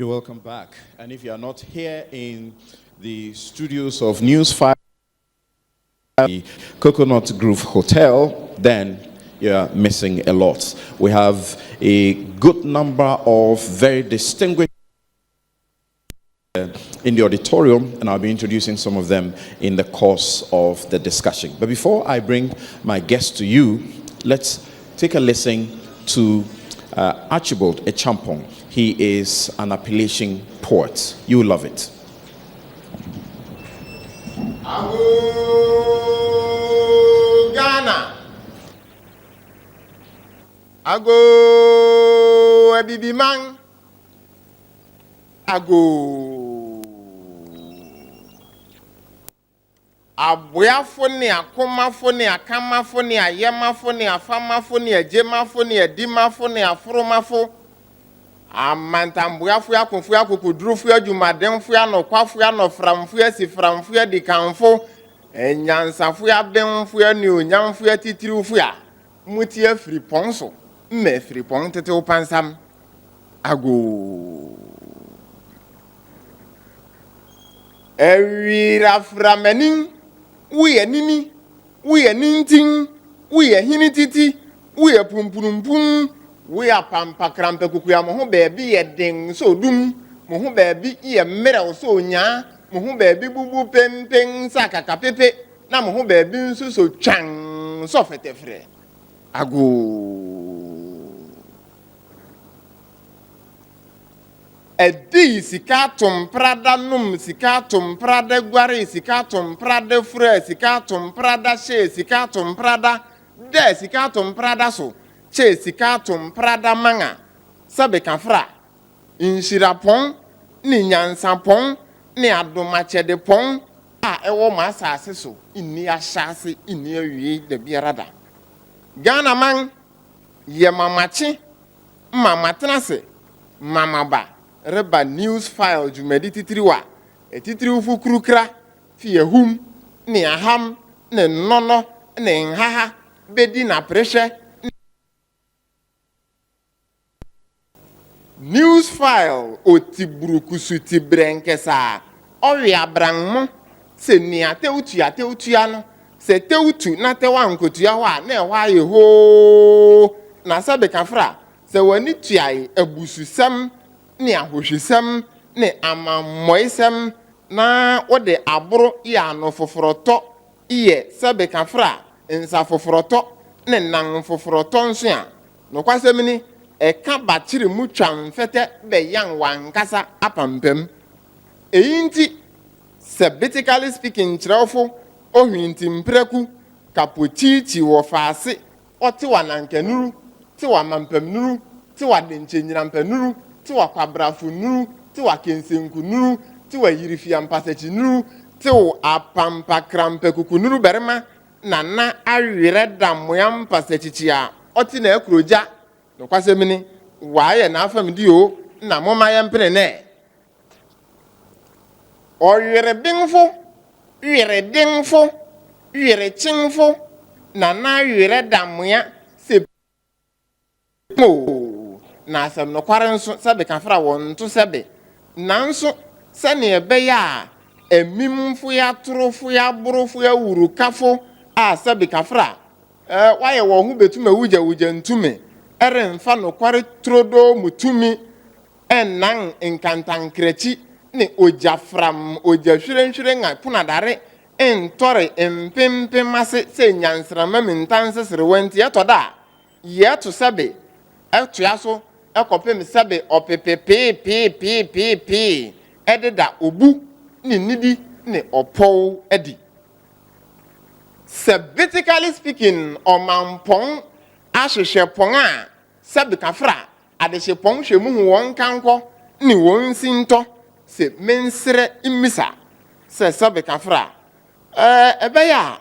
You're welcome back. And if you are not here in the studios of Newsfile, the Coconut Grove Hotel, then you're missing a lot. We have a good number of very distinguished in the auditorium, and I'll be introducing some of them in the course of the discussion. But before I bring my guests to you, let's take a listen to Archibald Echampong. He is an appellation poet. You will love it. Ago Ghana. Ago Ebibiman. Ago Aboyafo ne akomafo ne akamafo ne ayemafo ne afamafo ne agemafo ne adimafo ne aforomafo amantamboyafo akonfo akokodurofo adwumademfo anokwafo anoframfo asiframfo adikanfo enyansafo abenfo anionyamfo atitiriwfo a muti afiri ponso mme afiri pon tetew pansam ago ewira framanin we nini we nintin we hinititi we pumpurumpum we apampa krampa kukuya mo ho baabi ye den so dum mo ho baabi ye mmerɛw so nya mo ho baabi bubu pempen sakaka pepe na mo ho baabi nso so twan so fetefre ago edi sikatum prada num sikatum prada gwari sikatum prada fure sikatum prada she sikatum prada de sikatum prada so che sikatum prada manga sabe kafra inshirapon ni nyansapon ni adomachede pon a ewo masase so inni ahyase inni awie de biarada Ghana man ye mamachi mamatenase mamaba reba Newsfile jumedi titiriwa etitiriwu fukrukra fi ehum ni aham ne nono ne nhaha bedi na pressure Newsfile otibrukusu tibrenkesa owi abranmo se ni ateutu no se teutu na tewa nkotua ho a na ehwa ye ho na sabe kafra se wani tuai abususam ni ahohwesam ni amammoisam na wode aboro ya no foforoto iye sabe kafra nsa foforoto ne nan foforoto nso a no kwasem ni eka bachiri mu twan fete be yan wankasa apampam eyinti sabbatically speaking chirofo ohwinti mpreku kapochichi wo faase oti wanankanuru ti wa mampamnuru ti wa denchenyirampanuru ti wa kwabrafunuru ti wa kensenkunuru ti wa yirifiampasachinuru ti wa apampa krampakukunuru berema nana awire damoyam pasachichia oti na ekroja no kwasemini waye na afamdi o na moma yempene ne o yere bingfo yere dingfo yere chingfo nana yere damoya se mo na asem no kwarenso sabe kafra won to sabe nanso sane ebe ya emimfo ya torofo ya borofo ya wurukafo a sabe kafra waye wo hu betuma wuja ntume eremfa no kware trodo mutumi ennan nkantankrachi ne ojafram ojahwirenhwire nga punadare entore empempemase se nyansrama mintanse serwanti etoda yeto sabe etuaso ekopem sabe opepepe ededa obu ni nidi ne opow edi sabbatically speaking omampon ahwehwe pon a sabe kafra adehwe pon hwemu won kanko ni won sinto se mensre imisa se sabe kafra ebeya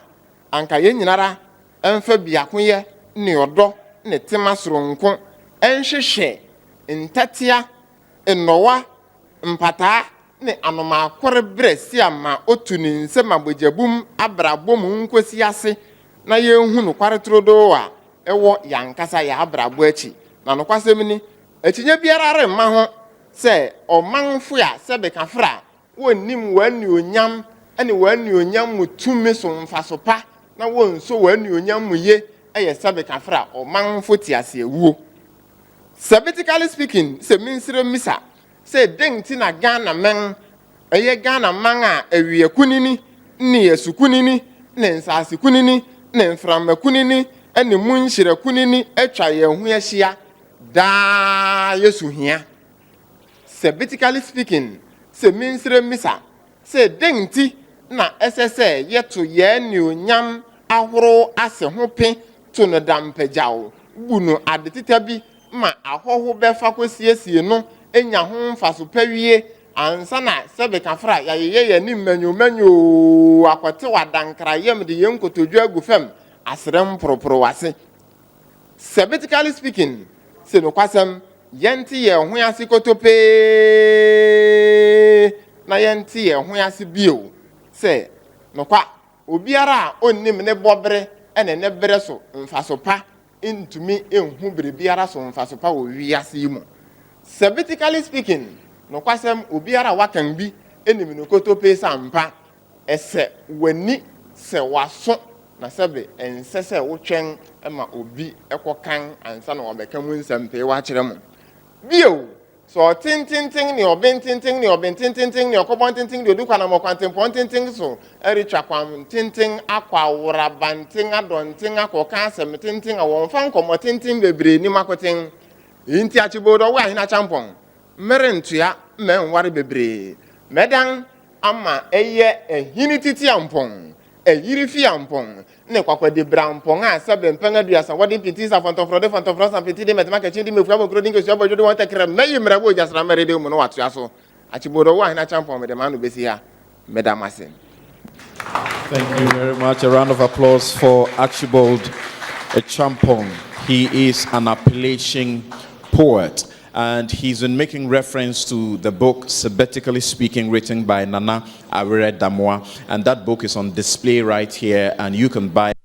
anka yenyinara emfa biakoye ni odo ne temasronko enhwehwe ntatia enowa mpata ne anoma akore bresi ama otu ni nsema bojabum abrabom nkosi ase na yenhu no kware trodo a ewo yankasa ya abrabo achi na no kwasem ni achinya biara re ma ho sɛ ɔmanfo a sɛ bɛkafra wɔnnim w'anuonyam ɛne w'anuonyam mu tumi so mfaso pa na wɔnso w'anuonyam mu ye ɛyɛ sɛ bɛkafra ɔmanfo te ase awuo. Sabbatically speaking, sɛ minsire misa sɛ den ti na Ghana men ɛyɛ Ghana man a awie kunini ne yesu kunini ne nsase kunini ne mframa kunini ɛne munhyira kunini atwa yɛn ho ahyia daa yesu hia. Sabbatically speaking, sɛ minsire misa sɛ den ti na ɛsɛ sɛ yɛto yɛn anuonyam ahoro ase ho pe to no dampagyaw bu no adetita bi ma ahoho bɛfa kosiesie no enya ho mfaso pawie ansa na sebe kafra ya ye ni manyo akwate wadankra yem de yen kotodwa agu fam asrem propro wase. Sabbatically speaking, se no kwasem yenti ye ho ase kotope na yenti ye ho ase bio se no kwa obiara onnim ne bobre ene ne bere so mfaso pa ntumi enhu bere biara so mfaso pa wo wiase yi mu. Sabbatically speaking, no kwasem obiara wakan bi enim no kotope sampa ese wani se waso na sebe ensese wo twen ma obi ekokan ansa na obeka mu nsampe wa kire mu bio so tintintin ni obentintin ni obentintin ni okobontintin ni odukwa na mokwantinpontintin so eritwa kwam tintin akwa wura bantin adontin akoka asem tintin awon fa nkomotintin bebre ni makotin inti achibodo wa hina champon merentua menware bebre medan ama eye ehini titi ampon eyiri fi ampon ne kwakwade brampon a sabe mpan aduasa wodi piti sa fontofro san piti de metama kachi de mefua bokro dingo sia bojodo won takra meyi mrabo jasra merede mu no watua so achibodo wa hina champon me de manu besi ha medamase. Thank you very much. A round of applause for Archibald Champong. He is an Appalachian poet, and he's been making reference to the book Sabbatically Speaking, written by Nana Awere Damoa, and that book is on display right here, and you can buy it.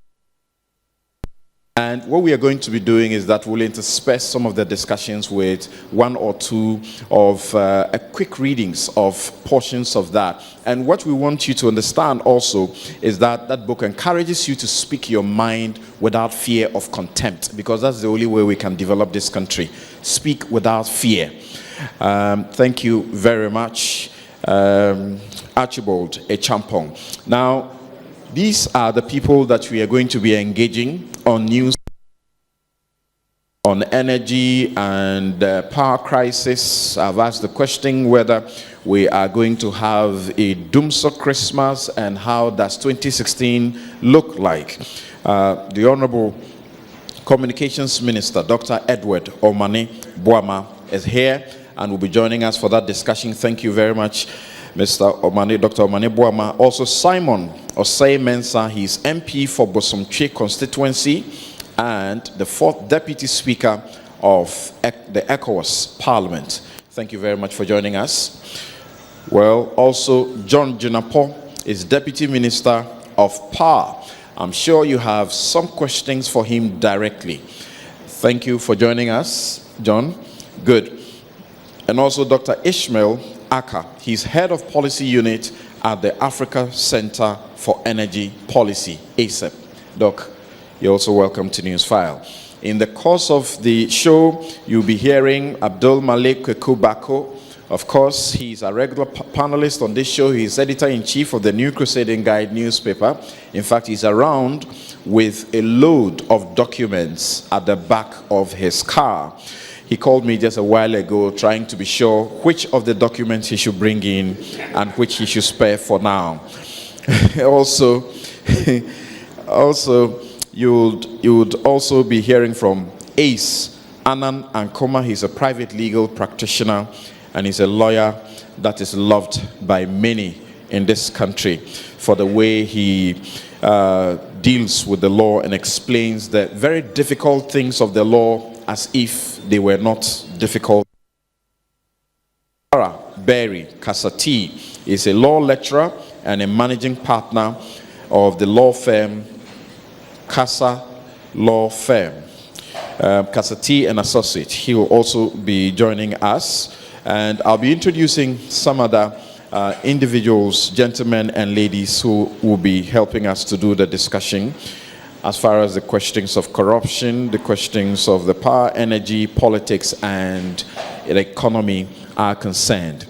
And what we are going to be doing is that we'll intersperse some of the discussions with one or two of quick readings of portions of that. And what we want you to understand also is that that book encourages you to speak your mind without fear of contempt, because that's the only way we can develop this country. Speak without fear. Thank you very much, Archibald Champong. Now, these are the people that we are going to be engaging on news, on energy and power crisis. I've asked the question whether we are going to have a doomsday Christmas and how does 2016 look like. The Honorable Communications Minister, Dr. Edward OMANE BOAMAH, is here and will be joining us for that discussion. Thank you very much, Mr. OMANE, Dr. OMANE BOAMAH. Also, Simon Osei Mensah, he's MP for Bosomtwe constituency and the 4th Deputy Speaker of the ECOWAS Parliament. Thank you very much for joining us. Well, also, John Junapo is Deputy Minister of Power. I'm sure you have some questions for him directly. Thank you for joining us, John. Good. And also Dr. Ishmael Aka. He's Head of Policy Unit at the Africa Center for Energy Policy, ACEP. Doc, you're also welcome to Newsfile. In the course of the show, you'll be hearing Abdul Malik Kubako. Of course, he's a regular panelist on this show. He's editor-in-chief of the New Crusading Guide newspaper. In fact, he's around with a load of documents at the back of his car. He called me just a while ago trying to be sure which of the documents he should bring in and which he should spare for now. also, you'd also be hearing from Ace Anan Ankoma. He's a private legal practitioner and he's a lawyer that is loved by many in this country for the way he deals with the law and explains the very difficult things of the law as if they were not difficult. Sarah Berry Kasati is a law lecturer and a managing partner of the law firm Casa Law Firm. Kasati and Associate. He will also be joining us. And I'll be introducing some other individuals, gentlemen and ladies, who will be helping us to do the discussion as far as the questions of corruption, the questions of the power, energy, politics, and the economy are concerned.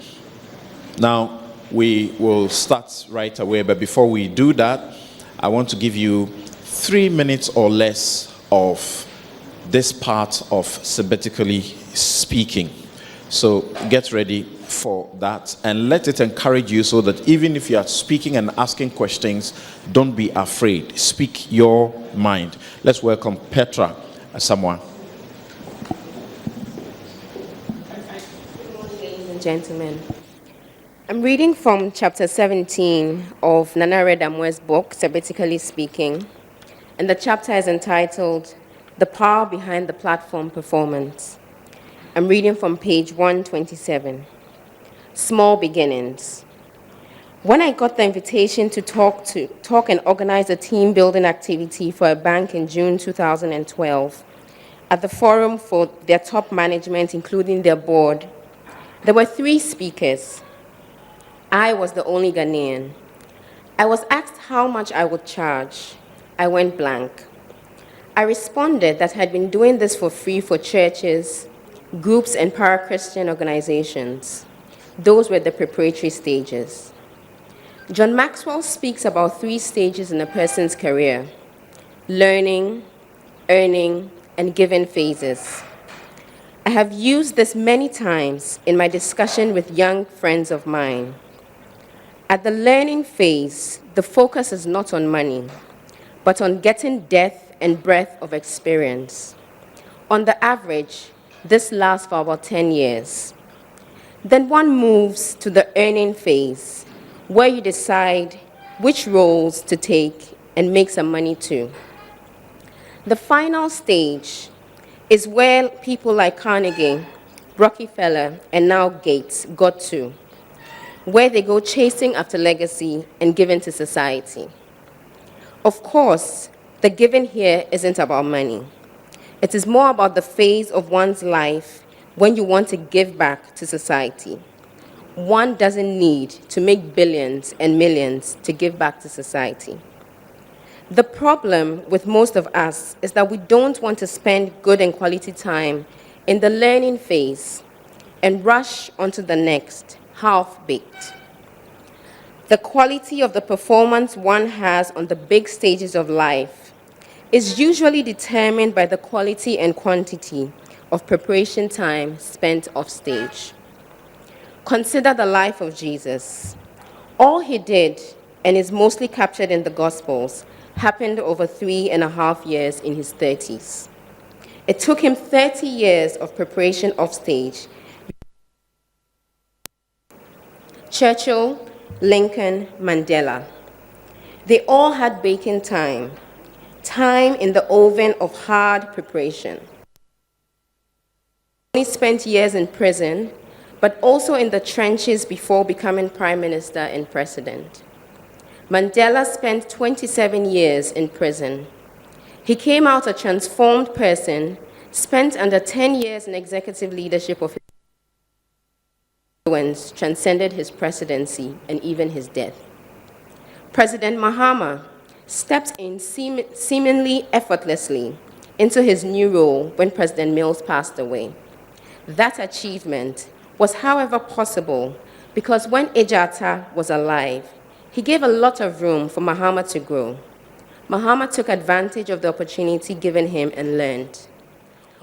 Now, we will start right away, but before we do that, I want to give you 3 minutes or less of this part of sabbatically speaking. So get ready for that, and let it encourage you so that even if you are speaking and asking questions, don't be afraid. Speak your mind. Let's welcome Petra Asamoah. Good morning, ladies and gentlemen. I'm reading from chapter 17 of Nana Redamoe's book, Sabbatically Speaking, and the chapter is entitled The Power Behind the Platform Performance. I'm reading from page 127. Small beginnings. When I got the invitation to talk and organize a team building activity for a bank in June 2012, at the forum for their top management, including their board, there were 3 speakers. I was the only Ghanaian. I was asked how much I would charge. I went blank. I responded that I had been doing this for free for churches, groups, and para-Christian organizations. Those were the preparatory stages. John Maxwell speaks about 3 stages in a person's career: learning, earning, and giving phases. I have used this many times in my discussion with young friends of mine. At the learning phase, the focus is not on money, but on getting depth and breadth of experience. On the average, this lasts for about 10 years. Then one moves to the earning phase, where you decide which roles to take and make some money too. The final stage is where people like Carnegie, Rockefeller, and now Gates got to, where they go chasing after legacy and giving to society. Of course, the giving here isn't about money. It is more about the phase of one's life when you want to give back to society. One doesn't need to make billions and millions to give back to society. The problem with most of us is that we don't want to spend good and quality time in the learning phase and rush onto the next, half-baked. The quality of the performance one has on the big stages of life is usually determined by the quality and quantity of preparation time spent off stage. Consider the life of Jesus. All he did, and is mostly captured in the Gospels, happened over 3.5 years in his 30s. It took him 30 years of preparation off stage. Churchill, Lincoln, Mandela. They all had baking time in the oven of hard preparation. He spent years in prison, but also in the trenches before becoming prime minister and president. Mandela spent 27 years in prison. He came out a transformed person, spent under 10 years in executive leadership of his influence, transcended his presidency and even his death. President Mahama stepped in seemingly effortlessly into his new role when President Mills passed away. That achievement was, however, possible because when Ejata was alive, he gave a lot of room for Mahama to grow. Mahama took advantage of the opportunity given him and learned.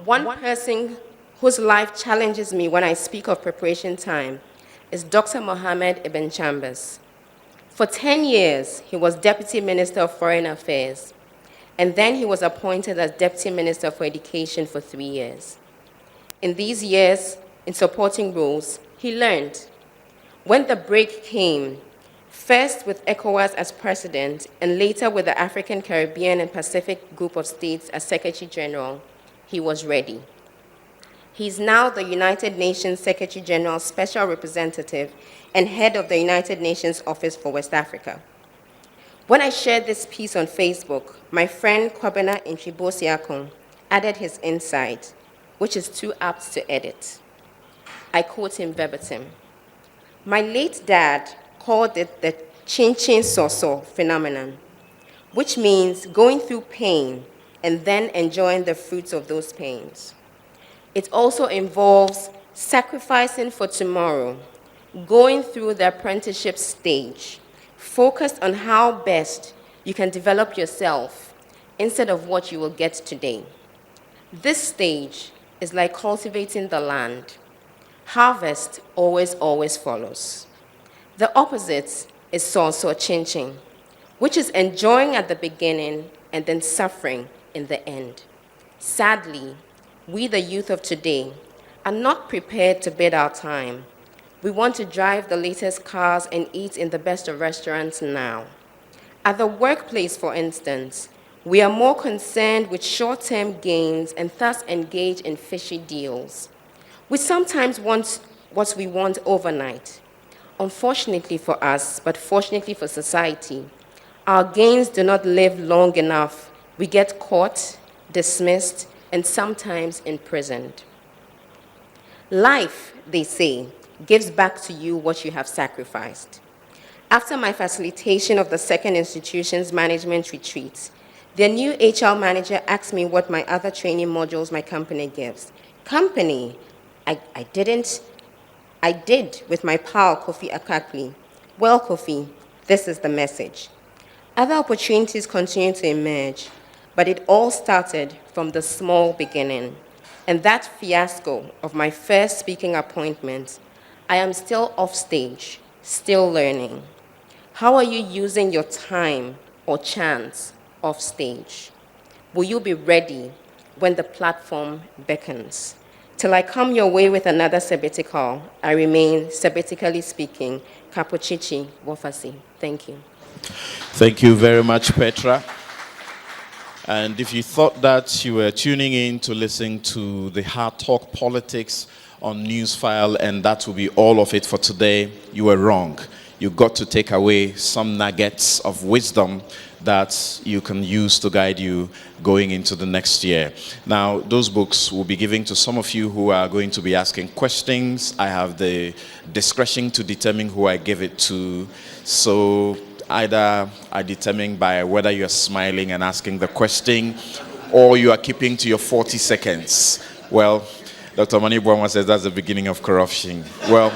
One person whose life challenges me when I speak of preparation time is Dr. Mohammed Ibn Chambers. For 10 years, he was Deputy Minister of Foreign Affairs, and then he was appointed as Deputy Minister for Education for 3 years. In these years, in supporting roles, he learned. When the break came, first with ECOWAS as president, and later with the African, Caribbean, and Pacific Group of States as Secretary General, he was ready. He's now the United Nations Secretary General Special Representative and head of the United Nations Office for West Africa. When I shared this piece on Facebook, my friend Kwabena Intribosiakon added his insight, which is too apt to edit. I quote him verbatim. My late dad called it the chin-chin soso phenomenon, which means going through pain and then enjoying the fruits of those pains. It also involves sacrificing for tomorrow, going through the apprenticeship stage, focused on how best you can develop yourself instead of what you will get today. This stage is like cultivating the land. Harvest always follows. The opposite is soso chin-chin, which is enjoying at the beginning and then suffering in the end. Sadly, we, the youth of today, are not prepared to bid our time. We want to drive the latest cars and eat in the best of restaurants now. At the workplace, for instance, we are more concerned with short-term gains and thus engage in fishy deals. We sometimes want what we want overnight. Unfortunately for us, but fortunately for society, our gains do not live long enough. We get caught, dismissed, and sometimes imprisoned. Life, they say, gives back to you what you have sacrificed. After my facilitation of the second institution's management retreat, their new HR manager asked me what my other training modules my company gives. Company? I did with my pal, Kofi Akakli. Well, Kofi, this is the message. Other opportunities continue to emerge, but it all started from the small beginning. And that fiasco of my first speaking appointment, I am still off stage, still learning. How are you using your time or chance off stage? Will you be ready when the platform beckons? Till I come your way with another sabbatical, I remain, sabbatically speaking, Kapochichi Wofasi. Thank you. Thank you very much, Petra. And if you thought that you were tuning in to listen to the Hard Talk Politics on Newsfile and that will be all of it for today, you were wrong. You got to take away some nuggets of wisdom that you can use to guide you going into the next year. Now, those books will be given to some of you who are going to be asking questions. I have the discretion to determine who I give it to. So either I determine by whether you're smiling and asking the question or you are keeping to your 40 seconds. Well, Dr. Mani BOAMAH says that's the beginning of corruption. Well,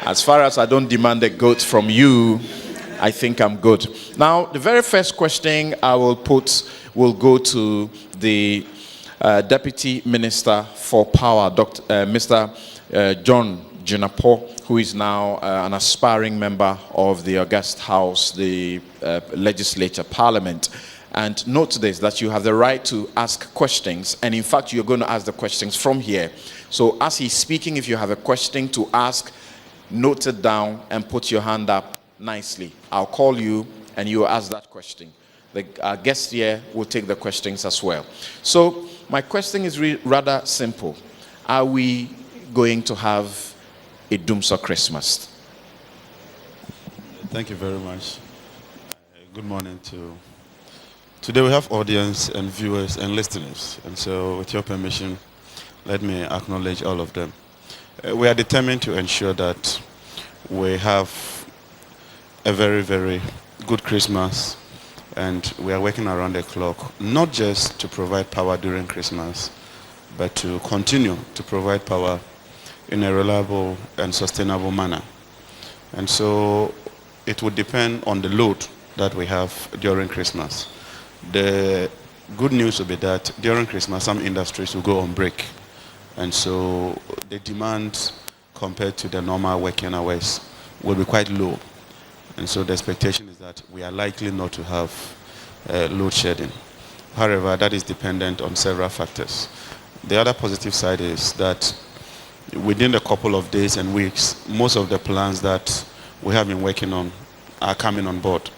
as far as I don't demand a goat from you, I think I'm good. Now, the very first question I will put will go to the Deputy Minister for Power, Mr. John Junapo, who is now an aspiring member of the August House, the Legislature, Parliament. And note this, that you have the right to ask questions, and in fact, you're going to ask the questions from here. So as he's speaking, if you have a question to ask, note it down and put your hand up nicely. I'll call you and you will ask that question. Our guest here will take the questions as well. So my question is rather simple. Are we going to have a Doomsday Christmas? Thank you very much. Good morning to... Today we have audience and viewers and listeners. And so with your permission, let me acknowledge all of them. We are determined to ensure that we have a very, very good Christmas, and we are working around the clock, not just to provide power during Christmas, but to continue to provide power in a reliable and sustainable manner. And so it would depend on the load that we have during Christmas. The good news will be that during Christmas, some industries will go on break. And so the demand compared to the normal working hours will be quite low. And so the expectation is that we are likely not to have load shedding. However, that is dependent on several factors. The other positive side is that within a couple of days and weeks, most of the plans that we have been working on are coming on board.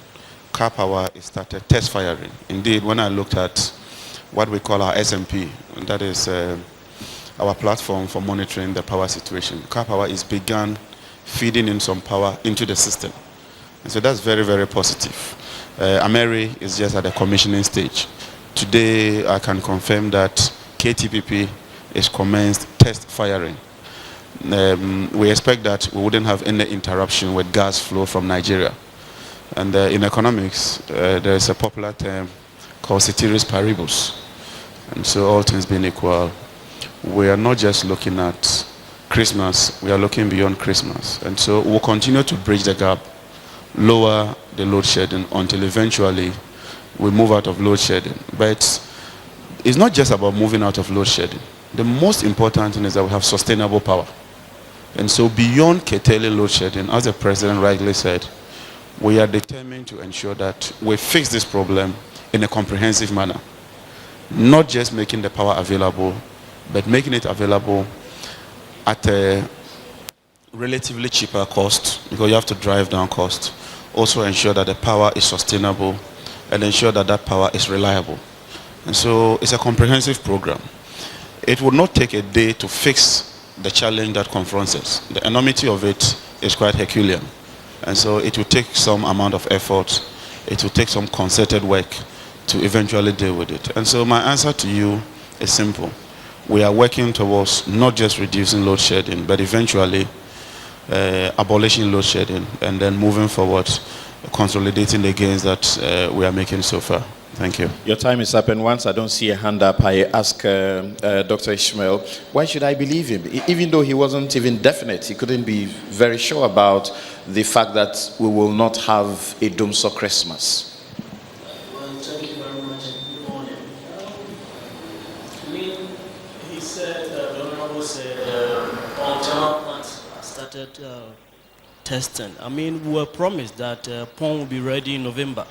Car Power is started test firing. Indeed, when I looked at what we call our SMP, that is our platform for monitoring the power situation, Car Power is begun feeding in some power into the system. And so that's very, very positive. Ameri is just at the commissioning stage. Today, I can confirm that KTPP is commenced test firing. we expect that we wouldn't have any interruption with gas flow from Nigeria. And in economics, there is a popular term called ceteris paribus. And so all things being equal, we are not just looking at Christmas, we are looking beyond Christmas. And so we'll continue to bridge the gap, lower the load shedding until eventually we move out of load shedding. But it's not just about moving out of load shedding. The most important thing is that we have sustainable power. And so beyond curtailing load shedding, as the President rightly said, we are determined to ensure that we fix this problem in a comprehensive manner. Not just making the power available, but making it available at a relatively cheaper cost, because you have to drive down cost. Also ensure that the power is sustainable and ensure that that power is reliable. And so it's a comprehensive program. It would not take a day to fix the challenge that confronts us. The enormity of it is quite Herculean. And so it will take some amount of effort. It will take some concerted work to eventually deal with it. And so my answer to you is simple. We are working towards not just reducing load shedding, but eventually abolishing load shedding and then moving forward, consolidating the gains that we are making so far. Thank you. Your time is up, and once I don't see a hand up, I ask Dr. Ishmael, why should I believe him? Even though he wasn't even definite, he couldn't be very sure about the fact that we will not have a Dumso Christmas. Well, thank you very much and good morning. I mean, he said, the Honorable said, on Tama plant started testing. I mean, we were promised that PON will be ready in November.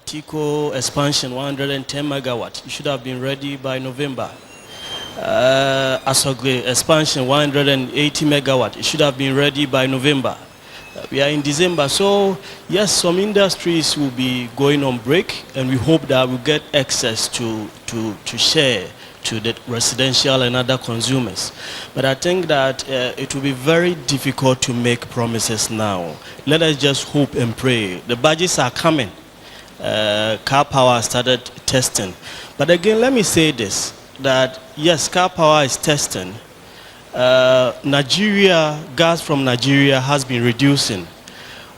TICO expansion 110 megawatt. It should have been ready by November. Asogwe expansion 180 megawatt. It should have been ready by November. We are in December, so yes, some industries will be going on break, and we hope that we'll get access to share to the residential and other consumers. But I think that it will be very difficult to make promises now. Let us just hope and pray. The budgets are coming. Car Power started testing. But again, let me say this, that yes, Car Power is testing. Nigeria, gas from Nigeria has been reducing.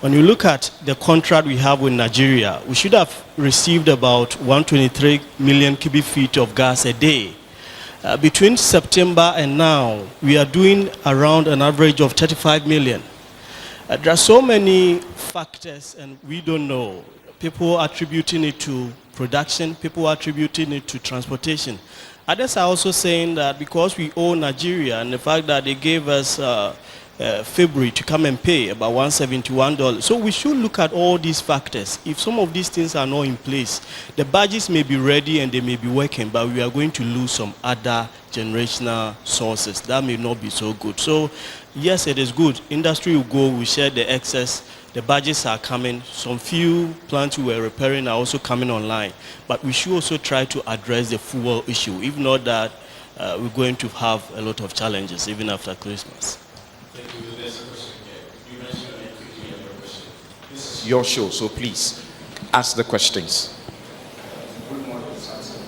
When you look at the contract we have with Nigeria, we should have received about 123 million cubic feet of gas a day. Between September and now, we are doing around an average of 35 million. There are so many factors, and we don't know. People attributing it to production, people attributing it to transportation. Others are also saying that because we owe Nigeria and the fact that they gave us February to come and pay about $171. So we should look at all these factors. If some of these things are not in place, the budgets may be ready and they may be working, but we are going to lose some other generational sources. That may not be so good. So yes, it is good. Industry will go, we share the excess. The budgets are coming. Some few plants we were repairing are also coming online. But we should also try to address the fuel issue. If not that, we're going to have a lot of challenges even after Christmas. Thank you. There's a question here. You mentioned your name quickly and your question. This is your show, so please ask the questions. Good morning, sir.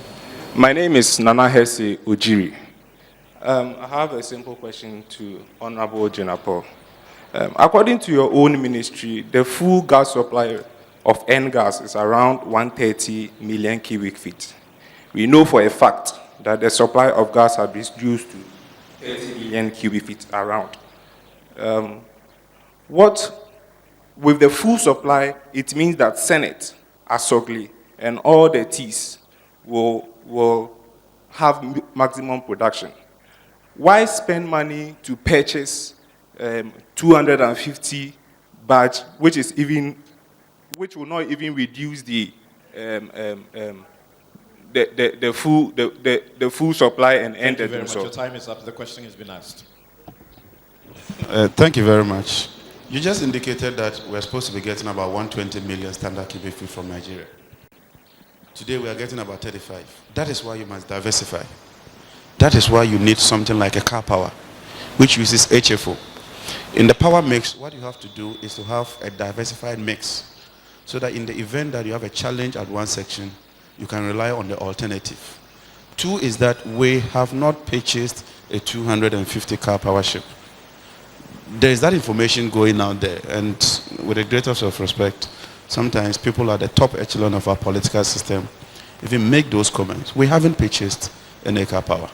My name is Nana Hesse Ujiri. I have a simple question to Honorable Jenapo. According to your own ministry, the full gas supply of N-gas is around 130 million cubic feet. We know for a fact that the supply of gas has reduced to 30 million cubic feet around. What, with the full supply, it means that Senate, Asogli, and all the T's will have maximum production. Why spend money to purchase 250 batch, which will not even reduce the full supply and end Thank you the very much. so. Your time is up. The question has been asked. Thank you very much. You just indicated that we're supposed to be getting about 120 million standard cubic feet from Nigeria. Today we are getting about 35. That is why you must diversify. That is why you need something like a Car Power, which uses HFO. In the power mix, what you have to do is to have a diversified mix, so that in the event that you have a challenge at one section, you can rely on the alternative. Two is that we have not purchased a 250 car power ship. There is that information going out there, and with the greatest of respect, sometimes people at the top echelon of our political system even make those comments. We haven't purchased any car power.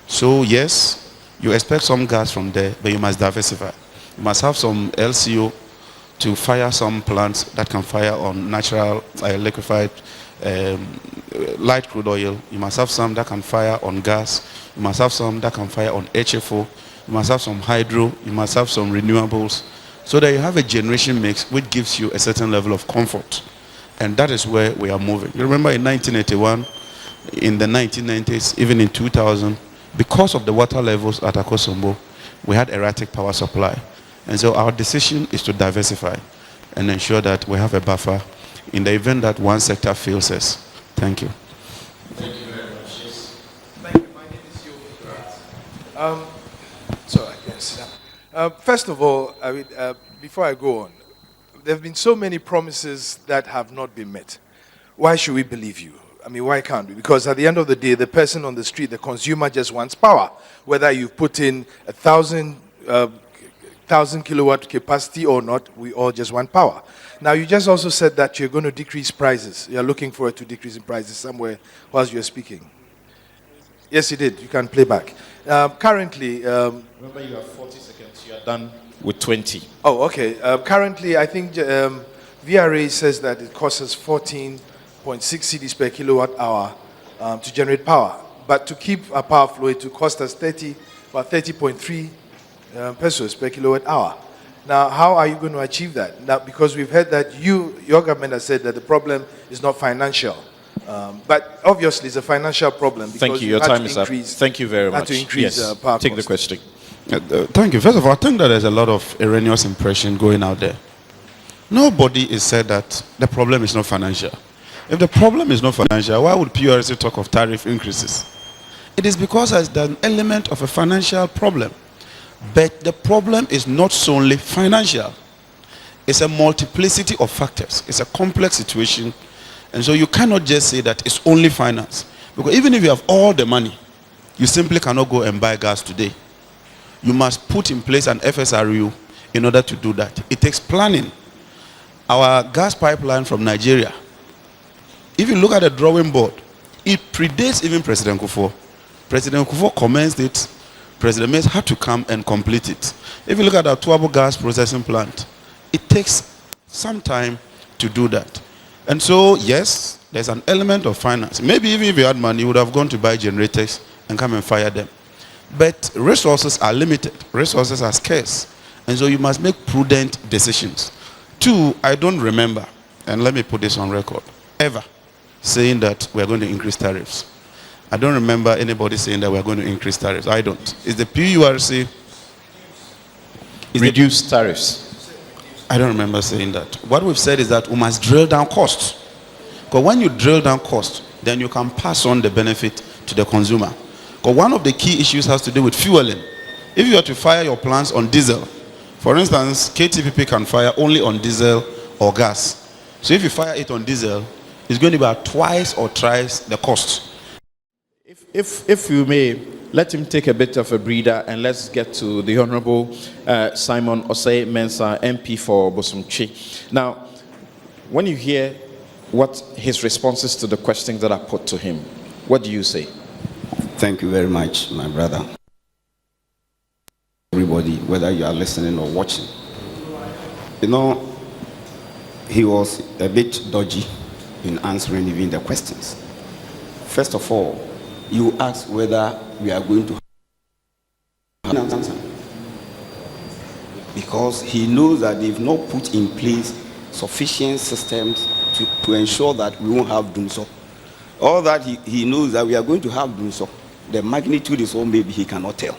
So yes, you expect some gas from there, but you must diversify. You must have some LCO to fire some plants that can fire on natural liquefied light crude oil. You must have some that can fire on gas. You must have some that can fire on HFO. You must have some hydro. You must have some renewables, so that you have a generation mix which gives you a certain level of comfort. And that is where we are moving. You remember in 1981, in the 1990s, even in 2000, because of the water levels at Akosombo, we had erratic power supply. And so our decision is to diversify and ensure that we have a buffer in the event that one sector fails us. Thank you. Thank you very much. Yes. Thank you. My name is Yo. Sorry, yes. First of all, before I go on, there have been so many promises that have not been met. Why should we believe you? I mean, why can't we? Because at the end of the day, the person on the street, the consumer, just wants power. Whether you put in 1,000 kilowatt capacity or not, we all just want power. Now, you just also said that you're going to decrease prices. You're looking forward to decreasing prices somewhere whilst you're speaking. Yes, you did. You can play back. Currently... Remember, you have 40 seconds. You are done with 20. Oh, okay. Currently, I think VRA says that it costs us 14.6 cedis per kilowatt hour to generate power. But to keep our power flow, it will cost us about 30.3 pesos per kilowatt hour. Now, how are you going to achieve that? Now, because we've heard that your government has said that the problem is not financial. But obviously, it's a financial problem. Because Thank you. Your time is up. Thank you very much. To increase yes. power Take cost. the question. Thank you. First of all, I think that there's a lot of erroneous impression going out there. Nobody is said that the problem is not financial. If the problem is not financial, why would PRC talk of tariff increases? It is because there's an element of a financial problem. But the problem is not solely financial. It's a multiplicity of factors. It's a complex situation. And so you cannot just say that it's only finance. Because even if you have all the money, you simply cannot go and buy gas today. You must put in place an FSRU in order to do that. It takes planning. Our gas pipeline from Nigeria, if you look at the drawing board, it predates even President Kufuor. President Kufuor commenced it. President Mays had to come and complete it. If you look at our Tuabo gas processing plant, it takes some time to do that. And so, yes, there's an element of finance. Maybe even if you had money, you would have gone to buy generators and come and fire them. But resources are limited. Resources are scarce. And so you must make prudent decisions. Two, I don't remember, and let me put this on record, ever saying that we're going to increase tariffs. I don't remember anybody saying that we're going to increase tariffs. I don't. Is the PURC... Reduce tariffs. I don't remember saying that. What we've said is that we must drill down costs. Because when you drill down costs, then you can pass on the benefit to the consumer. Because one of the key issues has to do with fueling. If you are to fire your plants on diesel, for instance, KTPP can fire only on diesel or gas. So if you fire it on diesel, it's going to be about twice or thrice the cost. If you may, let him take a bit of a breather and let's get to the Honorable Simon Osei Mensah, MP for Bosumtwi. Now, when you hear what his responses to the questions that are put to him, what do you say? Thank you very much, my brother. Everybody, whether you are listening or watching. You know, he was a bit dodgy in answering even the questions. First of all, you asked whether we are going to have an answer. Because he knows that they've not put in place sufficient systems to ensure that we won't have doomsday. All that he knows that we are going to have doomsday. The magnitude is all maybe he cannot tell.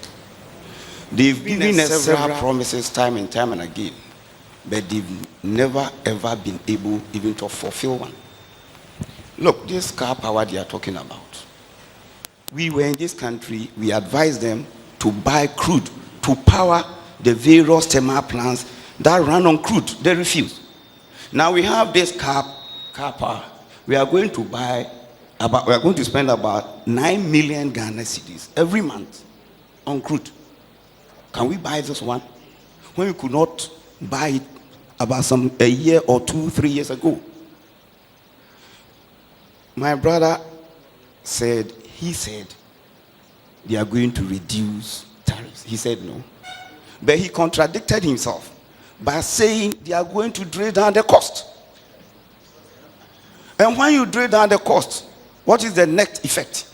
They've given us several promises time and time and again, but they've never ever been able even to fulfill one. Look, this car power they are talking about. We were in this country, we advised them to buy crude to power the various thermal plants that run on crude. They refused. Now we have this car power. We are going to spend about 9 million Ghana cedis every month on crude. Can we buy this one when we could not buy it about a year or 2, 3 years ago? My brother said they are going to reduce tariffs. He said no. But he contradicted himself by saying they are going to drill down the cost. And when you drill down the cost, what is the net effect?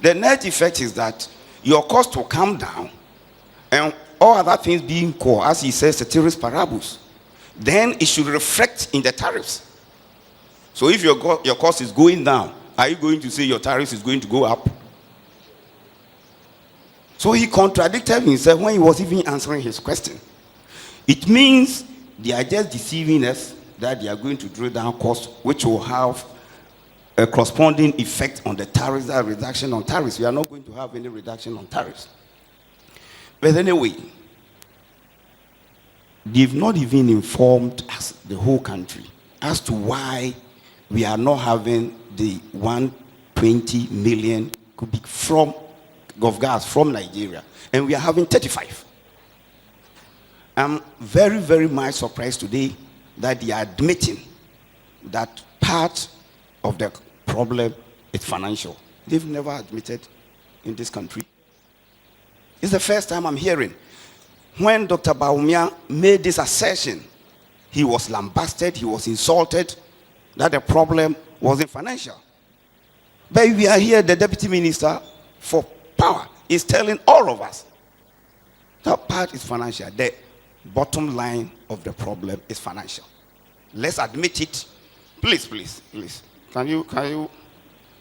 The net effect is that your cost will come down, and all other things being equal, as he says, ceteris paribus, then it should reflect in the tariffs. So if your cost is going down, are you going to say your tariffs is going to go up? So he contradicted himself when he was even answering his question. It means they are just deceiving us that they are going to drill down costs, which will have a corresponding effect on the tariffs, that reduction on tariffs. We are not going to have any reduction on tariffs. But anyway, they've not even informed us, the whole country, as to why we are not having the 120 million cubic of gas from Nigeria, and we are having 35. I'm very, very much surprised today that they are admitting that part of the problem is financial. They've never admitted in this country. It's the first time I'm hearing. When Dr. BOAMAH made this assertion, he was lambasted, he was insulted, that the problem wasn't financial. But we are here, the Deputy Minister for Power is telling all of us that part is financial. The bottom line of the problem is financial. Let's admit it. Please, please, please. Can you?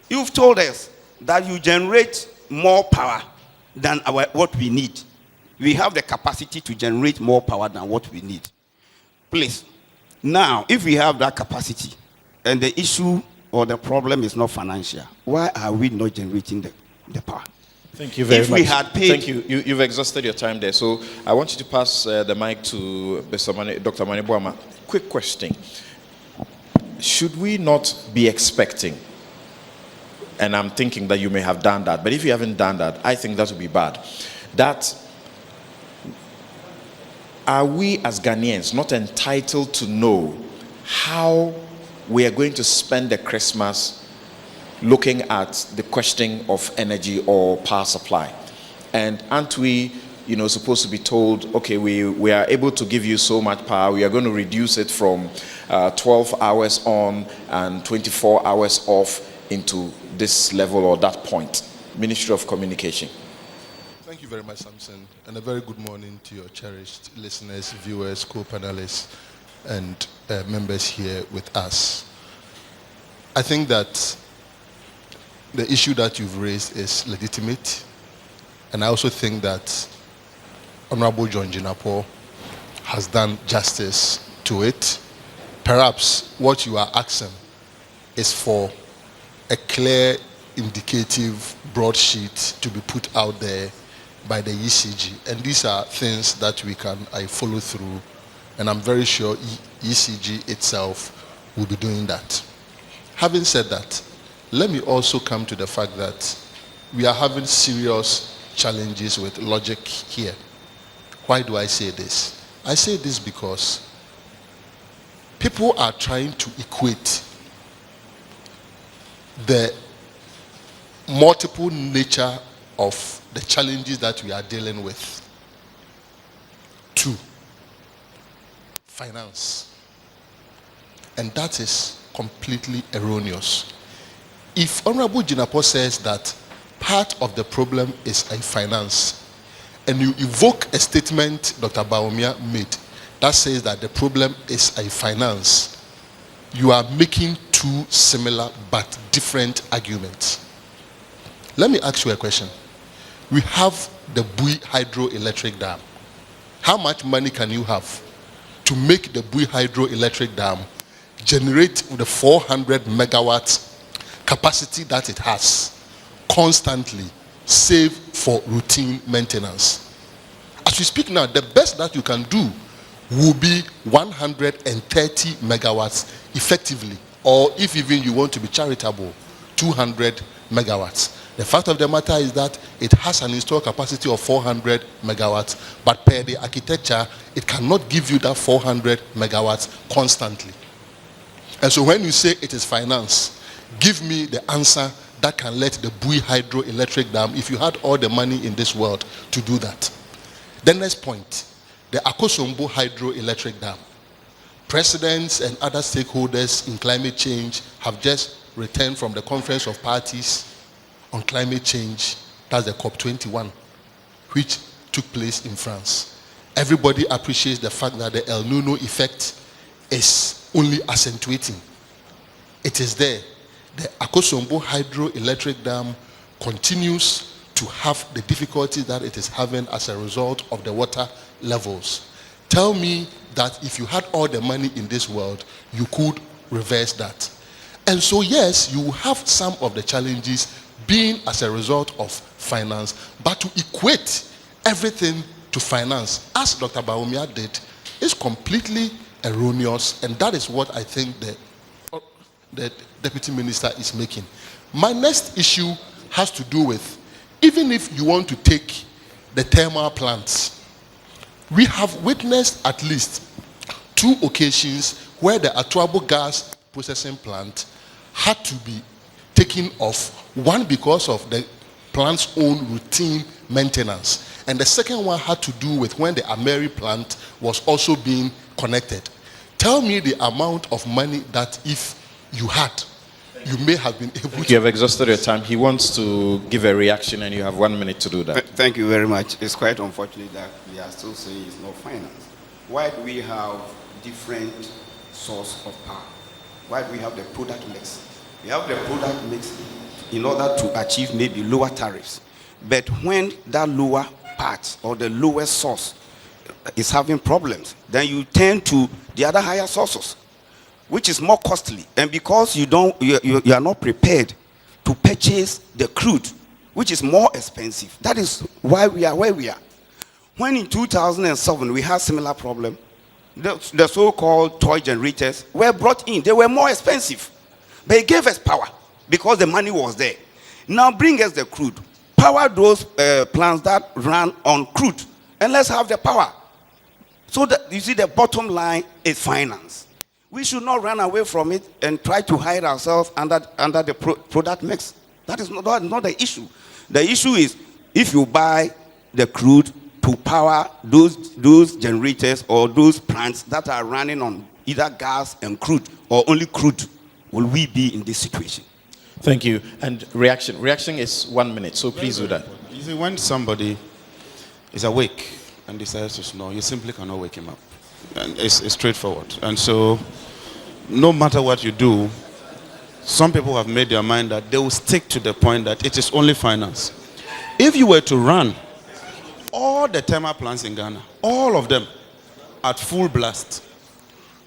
You've told us that you generate more power than what we need. We have the capacity to generate more power than what we need. Please. Now, if we have that capacity and the issue or the problem is not financial, why are we not generating the power? Thank you very much. If we had paid... Thank you. You've exhausted your time there. So I want you to pass the mic to Dr. Mane BOAMAH. Quick question. Should we not be expecting, and I'm thinking that you may have done that, but if you haven't done that, I think that would be bad, that are we as Ghanaians not entitled to know how we are going to spend the Christmas looking at the question of energy or power supply? And aren't we, supposed to be told, okay, we are able to give you so much power, we are going to reduce it from 12 hours on and 24 hours off into this level or that point? Ministry of Communication. Thank you very much, Samson, and a very good morning to your cherished listeners, viewers, co-panelists, and members here with us. I think that the issue that you've raised is legitimate, and I also think that Honorable John Jinapor has done justice to it. Perhaps what you are asking is for a clear, indicative broadsheet to be put out there by the ECG, and these are things that I follow through, and I'm very sure ECG itself will be doing that. Having said that, let me also come to the fact that we are having serious challenges with logic here. Why do I say this? I say this because people are trying to equate the multiple nature of the challenges that we are dealing with to finance. And that is completely erroneous. If Honorable Jinapor says that part of the problem is a finance, and you evoke a statement Dr. BOAMAH made that says that the problem is a finance, you are making two similar but different arguments. Let me ask you a question. We have the Bui hydroelectric dam. How much money can you have to make the Bui hydroelectric dam generate the 400 megawatts capacity that it has constantly, save for routine maintenance? As we speak now, the best that you can do will be 130 megawatts effectively, or if even you want to be charitable, 200 megawatts. The fact of the matter is that it has an installed capacity of 400 megawatts, but per the architecture, it cannot give you that 400 megawatts constantly. And so when you say it is finance, give me the answer that can let the Bui hydroelectric dam, if you had all the money in this world to do that. The next point, the Akosombo hydroelectric dam. Presidents and other stakeholders in climate change have just returned from the Conference of Parties on Climate Change, that's the COP21, which took place in France. Everybody appreciates the fact that the El Nino effect is only accentuating. It is there. The Akosombo hydroelectric dam continues to have the difficulties that it is having as a result of the water levels. Tell me that if you had all the money in this world, you could reverse that. And so yes, you have some of the challenges being as a result of finance, but to equate everything to finance, as Dr. BOAMAH did, is completely erroneous, and that is what I think the Deputy Minister is making. My next issue has to do with, even if you want to take the thermal plants, we have witnessed at least 2 occasions where the Atuabo gas processing plant had to be taken off, one because of the plant's own routine maintenance, and the second one had to do with when the Ameri plant was also being connected. Tell me the amount of money that if you had, you may have been able to... You have exhausted your time. He wants to give a reaction and you have 1 minute to do that. Thank you very much. It's quite unfortunate that we are still saying it's not finance. Why do we have different source of power? Why do we have the product mix? We have the product mix in order to achieve maybe lower tariffs. But when that lower part or the lowest source is having problems, then you turn to the other higher sources, which is more costly. And because you are not prepared to purchase the crude, which is more expensive, that is why we are where we are. When in 2007 we had similar problem, the so-called toy generators were brought in. They were more expensive, but it gave us power because the money was there. Now bring us the crude, power those plants that run on crude, and let's have the power. So that you see, the bottom line is finance. We should not run away from it and try to hide ourselves under the product mix. That is not the issue. The issue is if you buy the crude to power those generators or those plants that are running on either gas and crude or only crude, will we be in this situation? Thank you. And reaction. Reaction is 1 minute, so please do that. You see, when somebody is awake and decides to snore, you simply cannot wake him up. And it's straightforward. And so, no matter what you do, some people have made their mind that they will stick to the point that it is only finance. If you were to run all the thermal plants in Ghana, all of them, at full blast,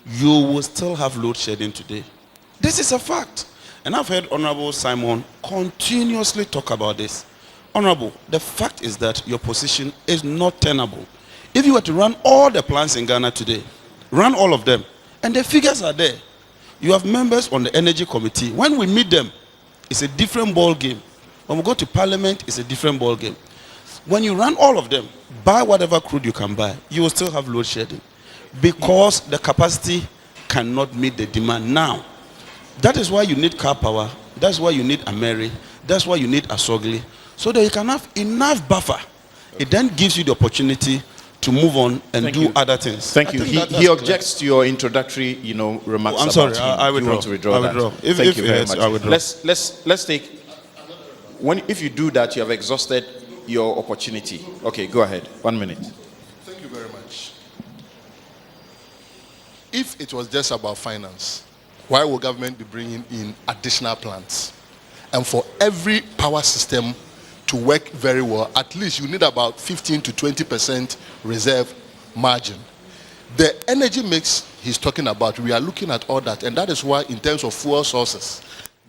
you will still have load shedding today. This is a fact. And I've heard Honorable Simon continuously talk about this. Honorable, the fact is that your position is not tenable. If you were to run all the plants in Ghana today, run all of them, and the figures are there. You have members on the Energy Committee. When we meet them, it's a different ball game. When we go to Parliament, it's a different ball game. When you run all of them, buy whatever crude you can buy, you will still have load shedding because the capacity cannot meet the demand now. That is why you need car power. That's why you need Ameri. That's why you need Asogli, so that you can have enough buffer. It then gives you the opportunity to move on and do other things. Thank you. He objects to your introductory, remarks. Oh, I'm sorry. About him. I withdraw. You want to withdraw that? Thank you very much. I withdraw. Let's take. If you do that, you have exhausted your opportunity. Okay, go ahead. 1 minute. Thank you very much. If it was just about finance, why would government be bringing in additional plants? And for every power system to work very well, at least you need about 15 to 20% reserve margin. The energy mix he's talking about, we are looking at all that, and that is why in terms of fuel sources,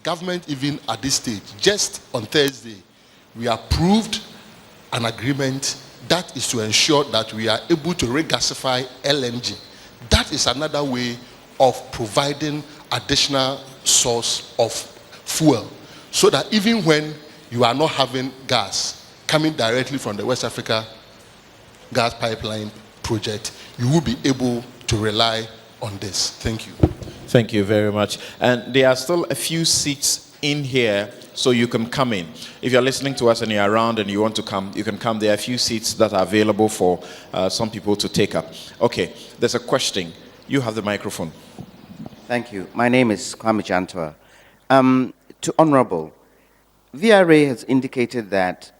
government even at this stage, just on Thursday, we approved an agreement that is to ensure that we are able to regasify LNG. That is another way of providing additional source of fuel, so that even when you are not having gas coming directly from the West Africa gas pipeline project, you will be able to rely on this. Thank you. Thank you very much. And there are still a few seats in here, so you can come in. If you're listening to us and you're around and you want to come, you can come. There are a few seats that are available for some people to take up. Okay, there's a question. You have the microphone. Thank you. My name is Kwame Jantua. To Honorable, VRA has indicated that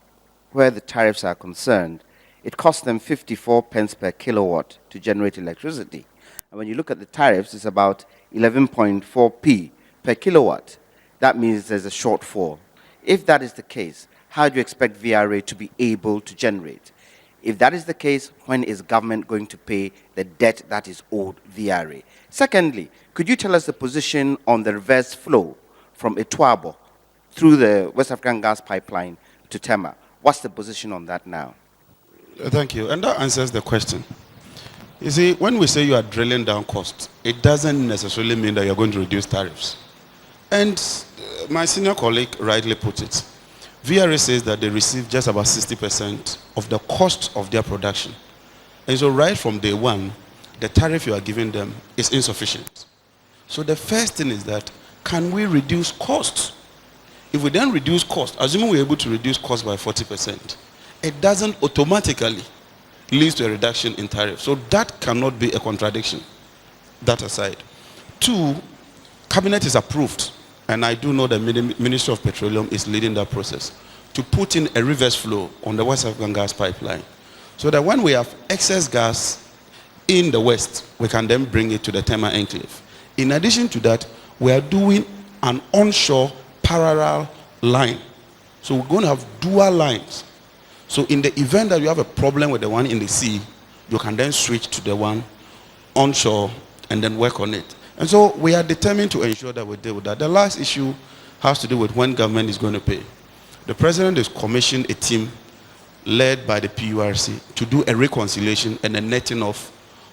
where the tariffs are concerned, it costs them 54 pence per kilowatt to generate electricity. And when you look at the tariffs, it's about 11.4p per kilowatt. That means there's a shortfall. If that is the case, how do you expect VRA to be able to generate? If that is the case, when is government going to pay the debt that is owed VRA? Secondly, could you tell us the position on the reverse flow from Etuabo through the West African gas pipeline to Tema? What's the position on that now? Thank you. And that answers the question. You see, when we say you are drilling down costs, it doesn't necessarily mean that you're going to reduce tariffs. And my senior colleague rightly put it. VRA says that they receive just about 60% of the cost of their production. And so right from day one, the tariff you are giving them is insufficient. So the first thing is that, can we reduce costs? If we then reduce costs, assuming we're able to reduce costs by 40%, it doesn't automatically lead to a reduction in tariff. So that cannot be a contradiction. That aside. Two, Cabinet is approved, and I do know the Ministry of Petroleum is leading that process, to put in a reverse flow on the West African gas pipeline, so that when we have excess gas in the West, we can then bring it to the Tema enclave. In addition to that, we are doing an onshore parallel line. So we're going to have dual lines. So in the event that you have a problem with the one in the sea, you can then switch to the one onshore and then work on it. And so we are determined to ensure that we deal with that. The last issue has to do with when government is going to pay. The president has commissioned a team led by the PURC to do a reconciliation and a netting off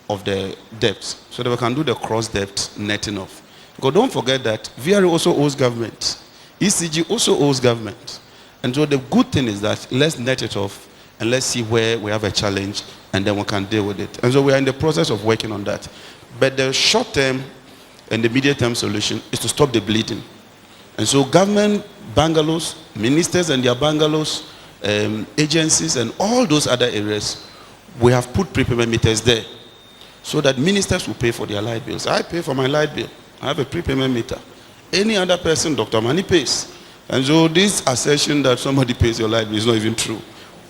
of the debts, so that we can do the cross debt netting off. Because don't forget that VRA also owes government. ECG also owes government. And so the good thing is that let's net it off and let's see where we have a challenge, and then we can deal with it. And so we are in the process of working on that. But the short term and the medium term solution is to stop the bleeding. And so government bungalows, ministers and their bungalows, agencies and all those other areas, we have put prepayment meters there so that ministers will pay for their light bills. I pay for my light bill. I have a prepayment meter. Any other person, Dr. Mani, pays. And so this assertion that somebody pays your light bill is not even true.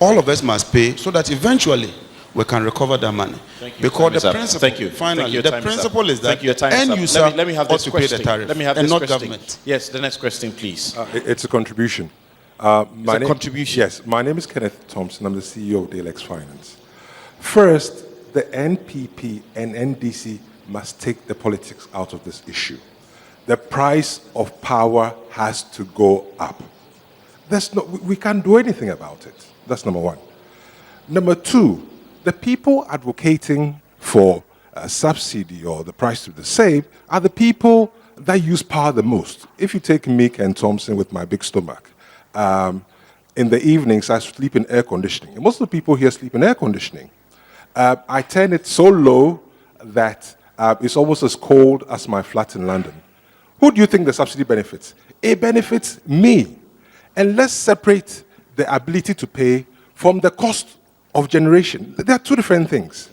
All of us must pay so that eventually we can recover that money. Thank you. Because the principle, thank you. finally, the principle is that end user let me have ought this to question. pay the tariff, Let me have and this not question. government. Yes, the next question, please. It's a contribution. Contribution. Yes, my name is Kenneth Thompson. I'm the CEO of Dalex Finance. First, the NPP and NDC must take the politics out of this issue. The price of power has to go up. We can't do anything about it. That's number one. Number two, the people advocating for a subsidy or the price to be the same are the people that use power the most. If you take Meek and Thompson with my big stomach, in the evenings I sleep in air conditioning. And most of the people here sleep in air conditioning. I turn it so low that it's almost as cold as my flat in London. Who do you think the subsidy benefits? It benefits me. And let's separate the ability to pay from the cost of generation. They are two different things.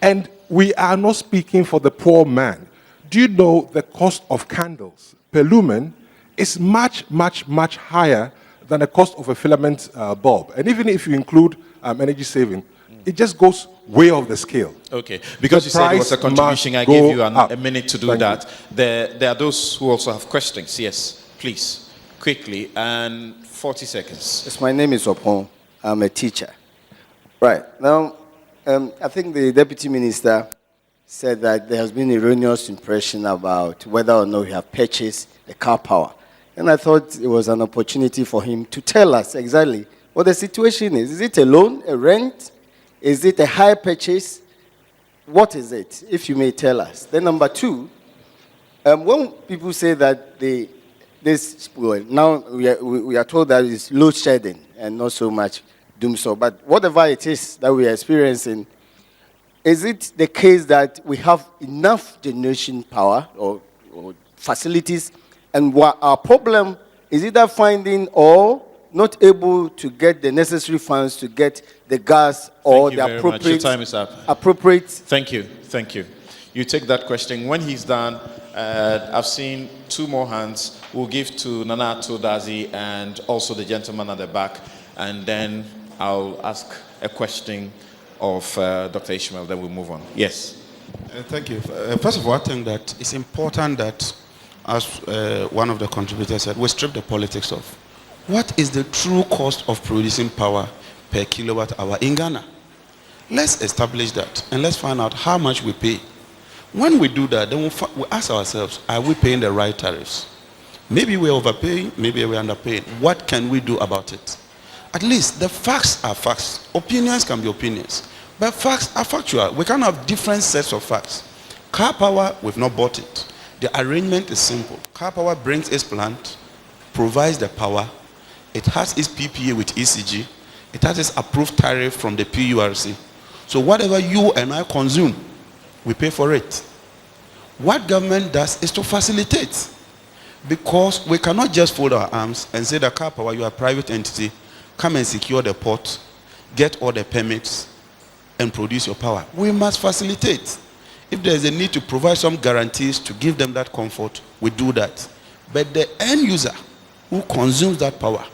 And we are not speaking for the poor man. Do you know the cost of candles per lumen is much, much, much higher than the cost of a filament bulb? And even if you include energy saving, it just goes way off the scale. Okay, because you said it was a contribution, I gave you a minute to do Thank that. There are those who also have questions. Yes, please, quickly, and 40 seconds. Yes, my name is Opon. I'm a teacher. Right. Now, I think the Deputy Minister said that there has been erroneous impression about whether or not we have purchased the car power. And I thought it was an opportunity for him to tell us exactly what the situation is. Is it a loan, a rent? Is it a hire purchase? What is it, if you may tell us? Then number two, when people say that the this, well, now we are told that it's load shedding and not so much doom so. But whatever it is that we are experiencing, is it the case that we have enough generation power or facilities, and what our problem is either finding or not able to get the necessary funds to get the gas or the appropriate. Your time is up. Appropriate. Thank you. Thank you. You take that question. When he's done, I've seen two more hands. We'll give to Nana Todazi and also the gentleman at the back, and then I'll ask a question of Dr. Ishmael, then we'll move on. Yes. Thank you. First of all, I think that it's important that, as one of the contributors said, we strip the politics off. What is the true cost of producing power per kilowatt hour in Ghana? Let's establish that, and let's find out how much we pay. When we do that, then we ask ourselves, are we paying the right tariffs? Maybe we're overpaying, maybe we're underpaying. What can we do about it? At least the facts are facts. Opinions can be opinions, but facts are factual. We can have different sets of facts. Car power, we've not bought it. The arrangement is simple. Car power brings its plant, provides the power, it has its PPA with ECG, it has its approved tariff from the PURC. So whatever you and I consume, we pay for it. What government does is to facilitate, because we cannot just fold our arms and say that car power, you are a private entity, come and secure the port, get all the permits, and produce your power. We must facilitate. If there is a need to provide some guarantees to give them that comfort, we do that. But the end user who consumes that power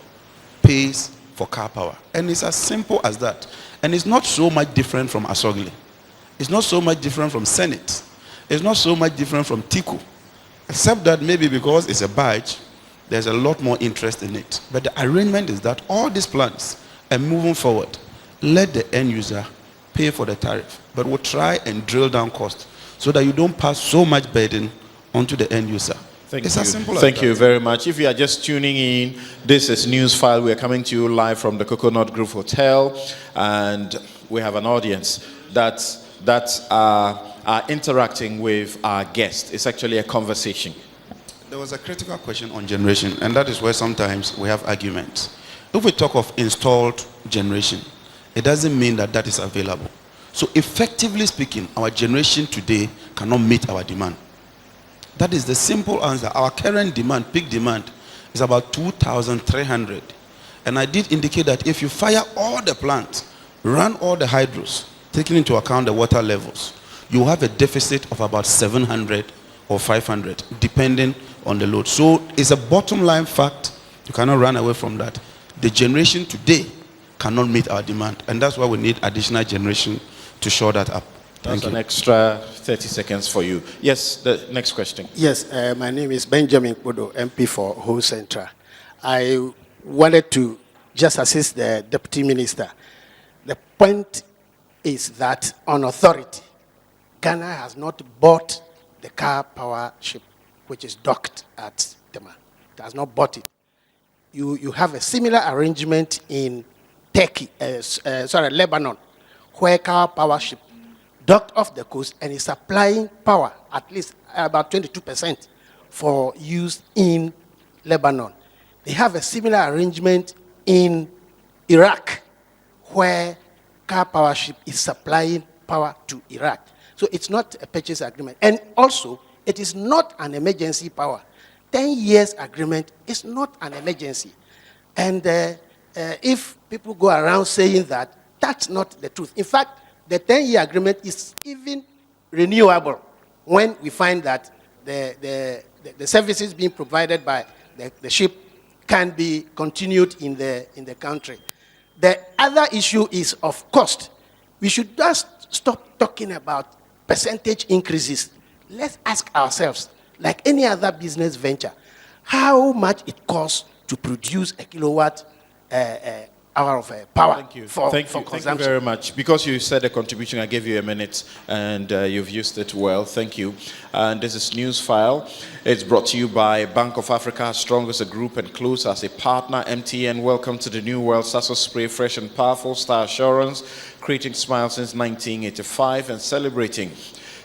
pays for car power. And it's as simple as that. And it's not so much different from Asogli. It's not so much different from Senate. It's not so much different from Tiku. Except that maybe because it's a badge, there's a lot more interest in it. But the arrangement is that all these plans are moving forward. Let the end user pay for the tariff. But we'll try and drill down costs so that you don't pass so much burden onto the end user. It's as simple as that. Thank you very much. If you are just tuning in, this is Newsfile. We are coming to you live from the Coconut Grove Hotel, and we have an audience that are interacting with our guest. It's actually a conversation. There was a critical question on generation, and that is where sometimes we have arguments. If we talk of installed generation, it doesn't mean that that is available. So effectively speaking, our generation today cannot meet our demand. That is the simple answer. Our current demand, peak demand, is about 2,300. And I did indicate that if you fire all the plants, run all the hydros, taking into account the water levels, you have a deficit of about 700 or 500, depending on the load. So it's a bottom line fact. You cannot run away from that. The generation today cannot meet our demand. And that's why we need additional generation to shore that up. That's an extra 30 seconds for you. Yes, the next question. Yes, my name is Benjamin Kodo, MP for Ho Central. I wanted to just assist the Deputy Minister. The point is that on authority, Ghana has not bought the car power ship, which is docked at Tema. It has not bought it. You have a similar arrangement in Turkey, Lebanon, where car power ship docked off the coast and is supplying power, at least about 22% for use in Lebanon. They have a similar arrangement in Iraq, where car power ship is supplying power to Iraq. So it's not a purchase agreement. And also, it is not an emergency power. 10 years agreement is not an emergency. And if people go around saying that, that's not the truth. In fact, the 10-year agreement is even renewable when we find that the services being provided by the ship can be continued in the country. The other issue is of cost. We should just stop talking about percentage increases. Let's ask ourselves, like any other business venture, how much it costs to produce a kilowatt hour of power. Thank you. For Thank you very much. Because you said a contribution, I gave you a minute, and you've used it well. Thank you. And this is Newsfile. It's brought to you by Bank of Africa, strong as a group and close as a partner. MTN, welcome to the new world. Sasso Spray, fresh and powerful, Star Assurance, creating smiles since 1985 and celebrating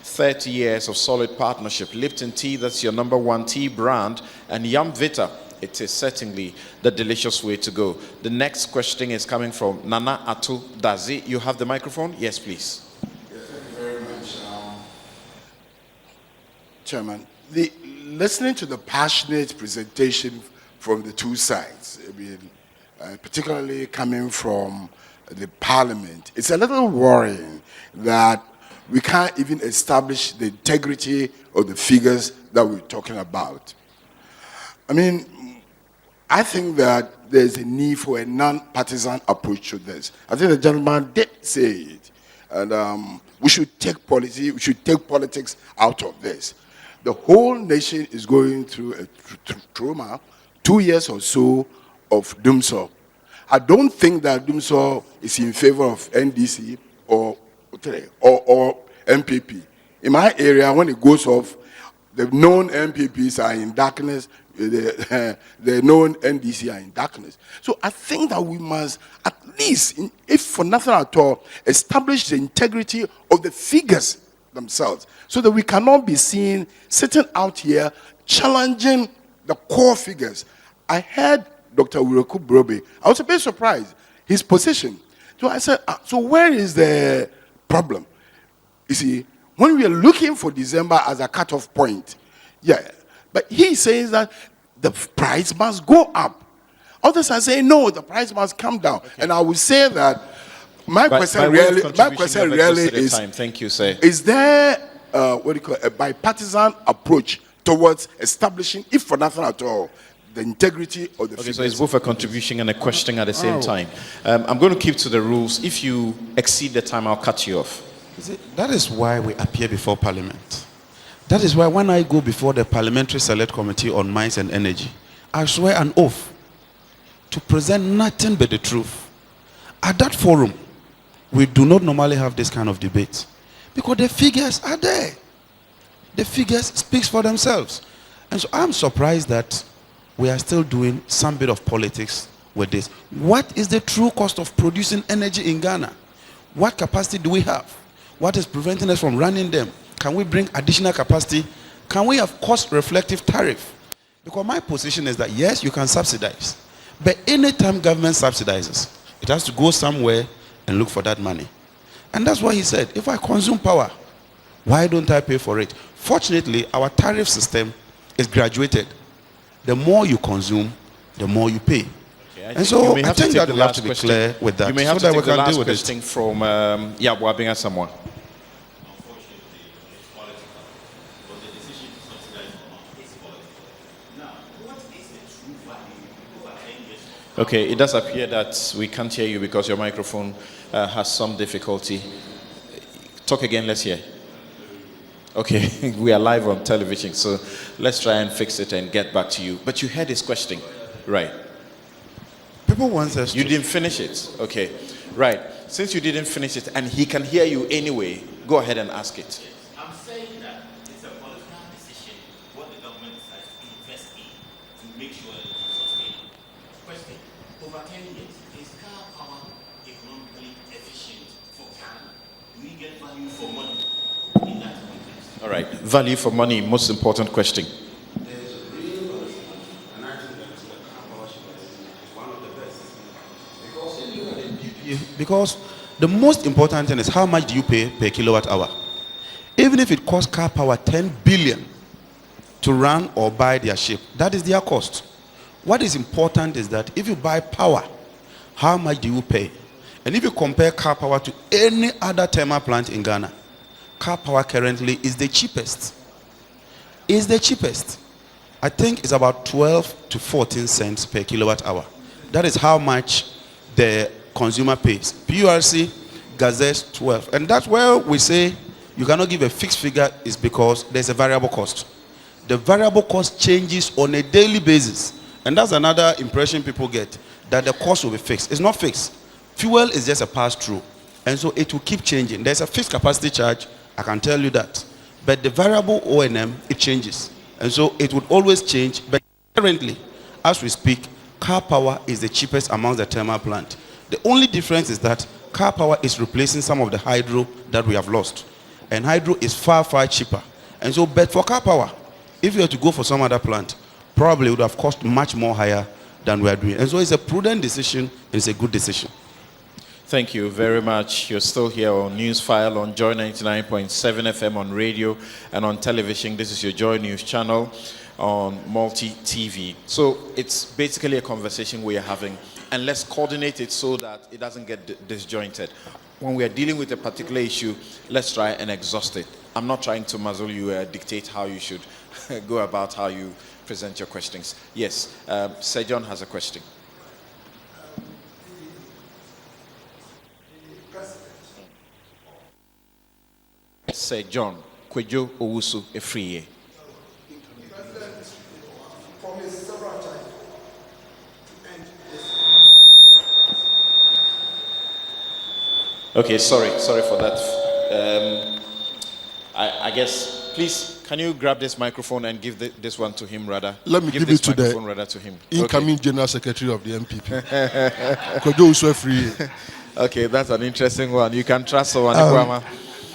30 years of solid partnership. Lipton Tea, that's your number one tea brand, and Yum Vita, it is certainly the delicious way to go. The next question is coming from Nana Atu Dazi. You have the microphone? Yes, please. Yes, thank you very much, Chairman. Listening to the passionate presentation from the two sides, I mean, particularly coming from the Parliament, it's a little worrying that we can't even establish the integrity of the figures that we're talking about. I mean, I think that there's a need for a non-partisan approach to this. I think the gentleman did say it, and we should take politics out of this. The whole nation is going through a trauma, 2 years or so of doomsday. I don't think that doomsday is in favor of NDC or MPP. In my area, when it goes off, the known MPPs are in darkness, the known NDC are in darkness. So I think that we must, at least, if for nothing at all, establish the integrity of the figures themselves, so that we cannot be seen sitting out here challenging the core figures. I heard Dr. Wireku Brobe. I was a bit surprised, his position. So I said, so where is the problem? You see, when we are looking for December as a cutoff point, yeah, but he says that the price must go up. Others are saying, no, the price must come down. Okay. And I would say that my question really is, thank you, sir. Is there a bipartisan approach towards establishing, if for nothing at all, the integrity of the figures? So it's both a contribution and a question at the same time. I'm going to keep to the rules. If you exceed the time, I'll cut you off. That is why we appear before Parliament. That is why when I go before the Parliamentary Select Committee on Mines and Energy, I swear an oath to present nothing but the truth. At that forum, we do not normally have this kind of debate because the figures are there. The figures speak for themselves. And so I'm surprised that we are still doing some bit of politics with this. What is the true cost of producing energy in Ghana? What capacity do we have? What is preventing us from running them? Can we bring additional capacity? Can we have cost-reflective tariff? Because my position is that, yes, you can subsidize. But anytime government subsidizes, it has to go somewhere and look for that money. And that's why he said, if I consume power, why don't I pay for it? Fortunately, our tariff system is graduated. The more you consume, the more you pay. Okay, and so I think that we have to be clear with that. You may have to take the last question from Yabwabinga Samoa. Okay, it does appear that we can't hear you because your microphone has some difficulty. Talk again, let's hear. Okay, we are live on television, so let's try and fix it and get back to you. But you heard his question, right? People want us You didn't finish it, okay. Right, since you didn't finish it and he can hear you anyway, go ahead and ask it. I'm saying that it's a political decision what the government decides to invest in to make sure it is sustainable. Question, over 10 years, is car power economically efficient for Ghana? Do we get value for money in that context? All right, value for money, most important question. There's a real balance, and I think that the car power is one of the best. Because the most important thing is how much do you pay per kilowatt hour? Even if it costs car power 10 billion to run or buy their ship, that is their cost. What is important is that if you buy power, how much do you pay? And if you compare car power to any other thermal plant in Ghana, car power currently is the cheapest. Is the cheapest. I think it's about 12 to 14 cents per kilowatt hour. That is how much the consumer pays. PURC, Gazette 12. And that's where we say you cannot give a fixed figure is because there's a variable cost. The variable cost changes on a daily basis. And that's another impression people get, that the cost will be fixed. It's not fixed. Fuel is just a pass-through. And so it will keep changing. There's a fixed capacity charge, I can tell you that. But the variable O&M, it changes. And so it would always change. But currently, as we speak, car power is the cheapest amongst the thermal plant. The only difference is that car power is replacing some of the hydro that we have lost. And hydro is far, far cheaper. And so, but for car power, if you were to go for some other plant, probably it would have cost much more higher than we are doing. And so it's a prudent decision, and it's a good decision. Thank you very much. You're still here on Newsfile on Joy 99.7 FM on radio and on television. This is your Joy News channel on multi-TV. So it's basically a conversation we are having, and let's coordinate it so that it doesn't get disjointed. When we are dealing with a particular issue, let's try and exhaust it. I'm not trying to muzzle you, dictate how you should go about how you present your questions. Yes, Sir John has a question. Sir John Kwejo Owusu Efriye. Okay, sorry for that. I guess, please, can you grab this microphone and give this one to him, rather? Let me give it to the incoming General Secretary of the MPP. Kwejo Owusu Efriye. Okay, that's an interesting one. You can trust someone.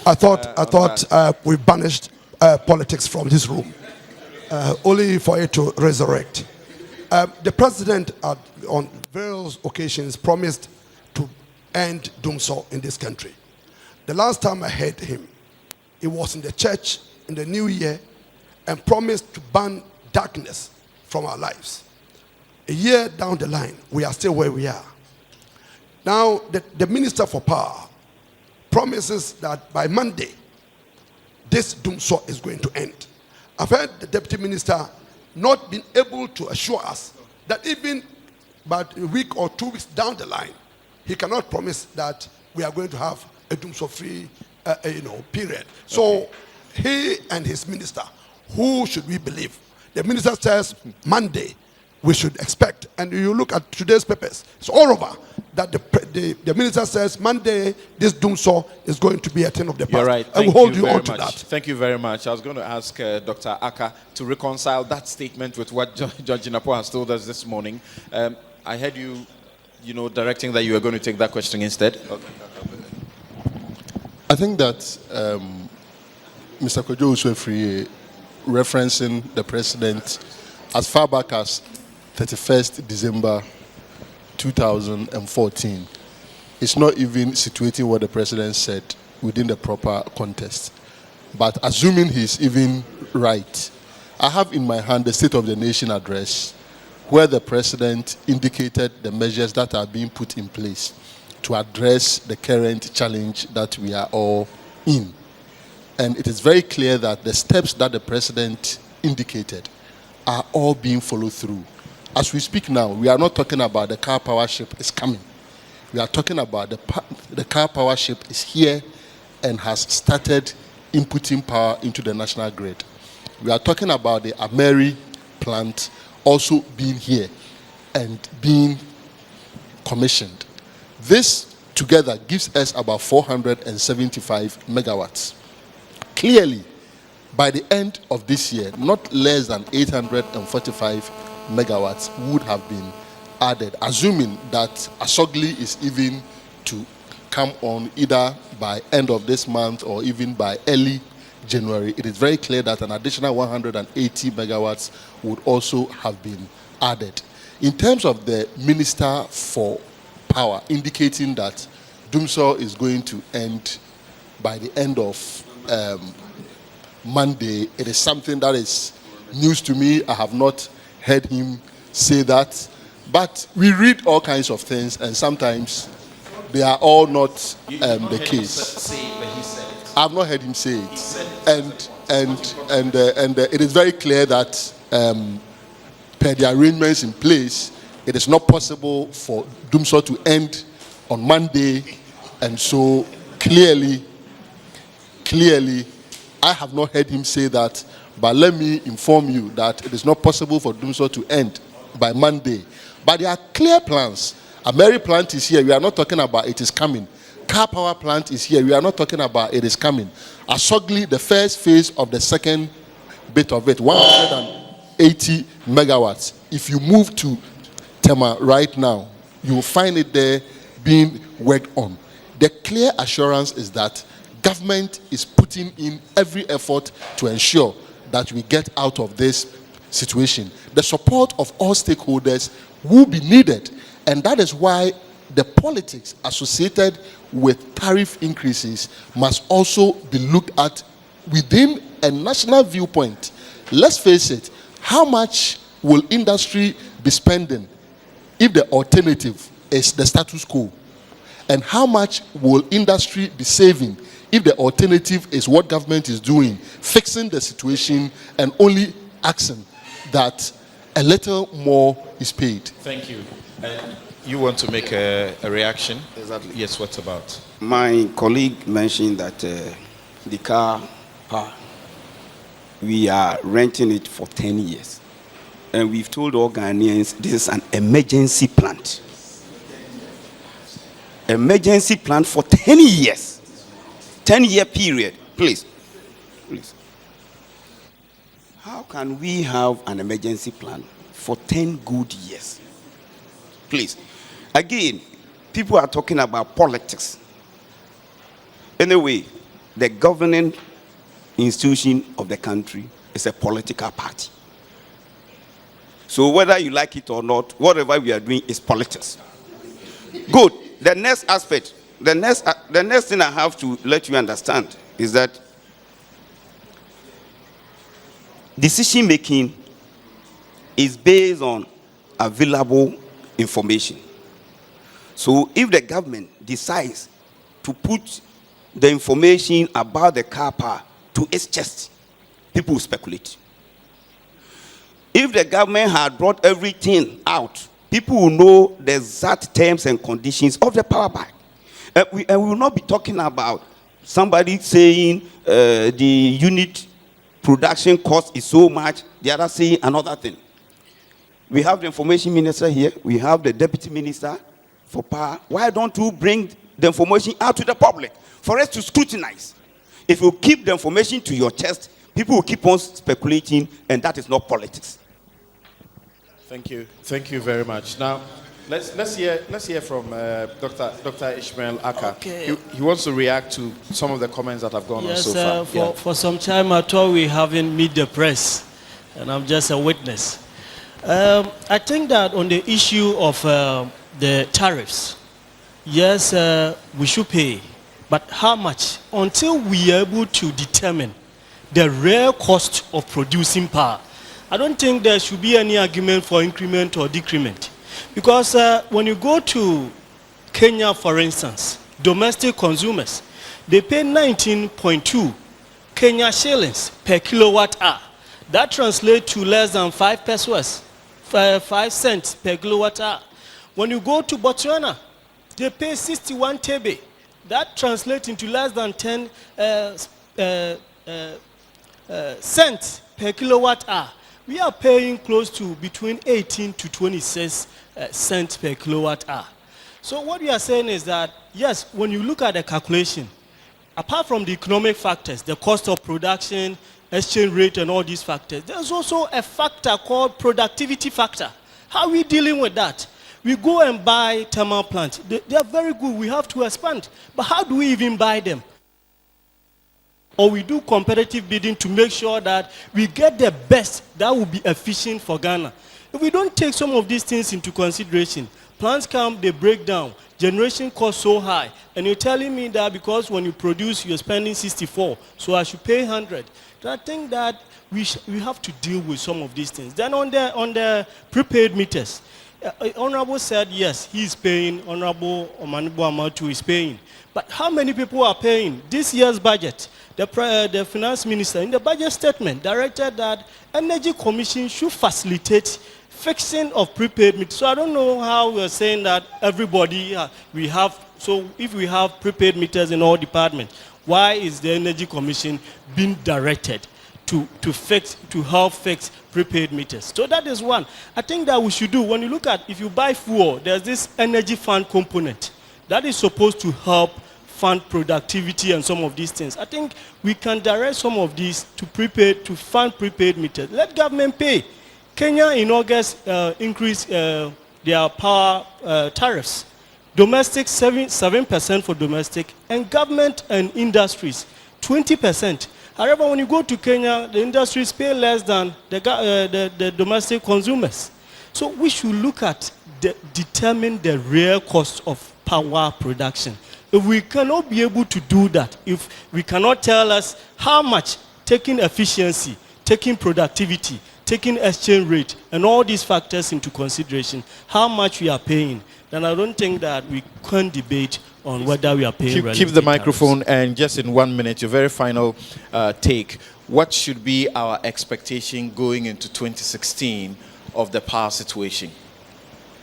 I thought we banished politics from this room, only for it to resurrect. The president, on various occasions, promised to end doomsday in this country. The last time I heard him, he was in the church in the new year and promised to ban darkness from our lives. A year down the line, we are still where we are. Now, the Minister for Power promises that by Monday, this doomsday is going to end. I've heard the Deputy Minister not been able to assure us that even about a week or 2 weeks down the line, he cannot promise that we are going to have a doomsday-free period. So he and his minister, who should we believe? The minister says Monday we should expect, and you look at today's papers, it's all over that the minister says Monday this doomsday is going to be a thing of the past. You're right. I will hold you on to that. Thank you very much. I was going to ask Dr. Aka to reconcile that statement with what Judge Inapo has told us this morning. I heard you, directing that you were going to take that question instead. Okay. I think that Mr. Kwejo Owusu Efriye, referencing the president as far back as 31st December 2014, is not even situating what the president said within the proper context. But assuming he's even right, I have in my hand the State of the Nation address, where the president indicated the measures that are being put in place to address the current challenge that we are all in. And it is very clear that the steps that the president indicated are all being followed through. As we speak now, we are not talking about the car power ship is coming. We are talking about the car power ship is here and has started inputting power into the national grid. We are talking about the Ameri plant also being here and being commissioned. This together gives us about 475 megawatts. Clearly, by the end of this year, not less than 845 megawatts would have been added, assuming that Asogli is even to come on either by end of this month or even by early January. It is very clear that an additional 180 megawatts would also have been added. In terms of the Minister for Power indicating that doomsday is going to end by the end of Monday, it is something that is news to me. I have not heard him say that. But we read all kinds of things, and sometimes they are all not the case. I have not heard him say it. And it is very clear that per the arrangements in place, it is not possible for doomsday to end on Monday. And so clearly, I have not heard him say that. But let me inform you that it is not possible for doomsday to end by Monday. But there are clear plans. Ameri plant is here. We are not talking about it is coming. Car power plant is here. We are not talking about it is coming. Asogli, the first phase of the second bit of it, 180 megawatts. If you move to Tema right now, you will find it there being worked on. The clear assurance is that government is putting in every effort to ensure that we get out of this situation. The support of all stakeholders will be needed, and that is why the politics associated with tariff increases must also be looked at within a national viewpoint. Let's face it, how much will industry be spending if the alternative is the status quo? And how much will industry be saving if the alternative is what government is doing, fixing the situation and only asking that a little more is paid? Thank you. You want to make a reaction? Exactly. Yes, what about? My colleague mentioned that the car park, we are renting it for 10 years. And we've told all Ghanaians this is an emergency plant. Emergency plan for 10 years. 10-year period. Please. Please. How can we have an emergency plan for 10 good years? Please. Again, people are talking about politics. Anyway, the governing institution of the country is a political party. So whether you like it or not, whatever we are doing is politics. Good. The next aspect, the next thing I have to let you understand is that decision making is based on available information. So if the government decides to put the information about the car park to its chest, people will speculate. If the government had brought everything out, people will know the exact terms and conditions of the power buy. And we will not be talking about somebody saying the unit production cost is so much, the other saying another thing. We have the information minister here. We have the deputy minister for power. Why don't you bring the information out to the public for us to scrutinize? If you keep the information to your chest, people will keep on speculating, and that is not politics. Thank you. Thank you very much. Now, let's hear from Dr. Ishmael Aka. Okay. He wants to react to some of the comments that have gone on so far. Yes, for some time I thought we haven't met the press, and I'm just a witness. I think that on the issue of the tariffs, yes, we should pay, but how much? Until we are able to determine the real cost of producing power, I don't think there should be any argument for increment or decrement. Because when you go to Kenya, for instance, domestic consumers, they pay 19.2 Kenya shillings per kilowatt hour. That translates to less than 5 pesos, 5 cents per kilowatt hour. When you go to Botswana, they pay 61 tebe. That translates into less than 10 cents per kilowatt hour. We are paying close to between 18 to 26 cents per kilowatt hour. So what we are saying is that, yes, when you look at the calculation, apart from the economic factors, the cost of production, exchange rate, and all these factors, there's also a factor called productivity factor. How are we dealing with that? We go and buy thermal plants. They are very good. We have to expand. But how do we even buy them? Or we do competitive bidding to make sure that we get the best that will be efficient for Ghana. If we don't take some of these things into consideration, plants come, they break down, generation costs so high, and you're telling me that because when you produce, you're spending 64, so I should pay 100. So I think that we have to deal with some of these things. Then on the prepaid meters, Honorable said, yes, he is paying, Honorable OMANE too is paying. But how many people are paying? This year's budget, the finance minister in the budget statement directed that Energy Commission should facilitate fixing of prepaid meters. So I don't know how we're saying that everybody we have, so if we have prepaid meters in all departments, why is the Energy Commission being directed to help fix prepaid meters? So that is one. I think that we should do, when you look at, if you buy fuel, there's this energy fund component that is supposed to help fund productivity and some of these things. I think we can direct some of these to fund prepaid meters. Let government pay. Kenya in August increased their power tariffs. Domestic, 7% for domestic, and government and industries, 20%. However, when you go to Kenya, the industries pay less than the domestic consumers. So we should look at determine the real cost of power production. If we cannot be able to do that, if we cannot tell us how much, taking efficiency, taking productivity, taking exchange rate, and all these factors into consideration, how much we are paying, then I don't think that we can debate on whether we are paying. Keep the microphone, and just in 1 minute, your very final take. What should be our expectation going into 2016 of the power situation?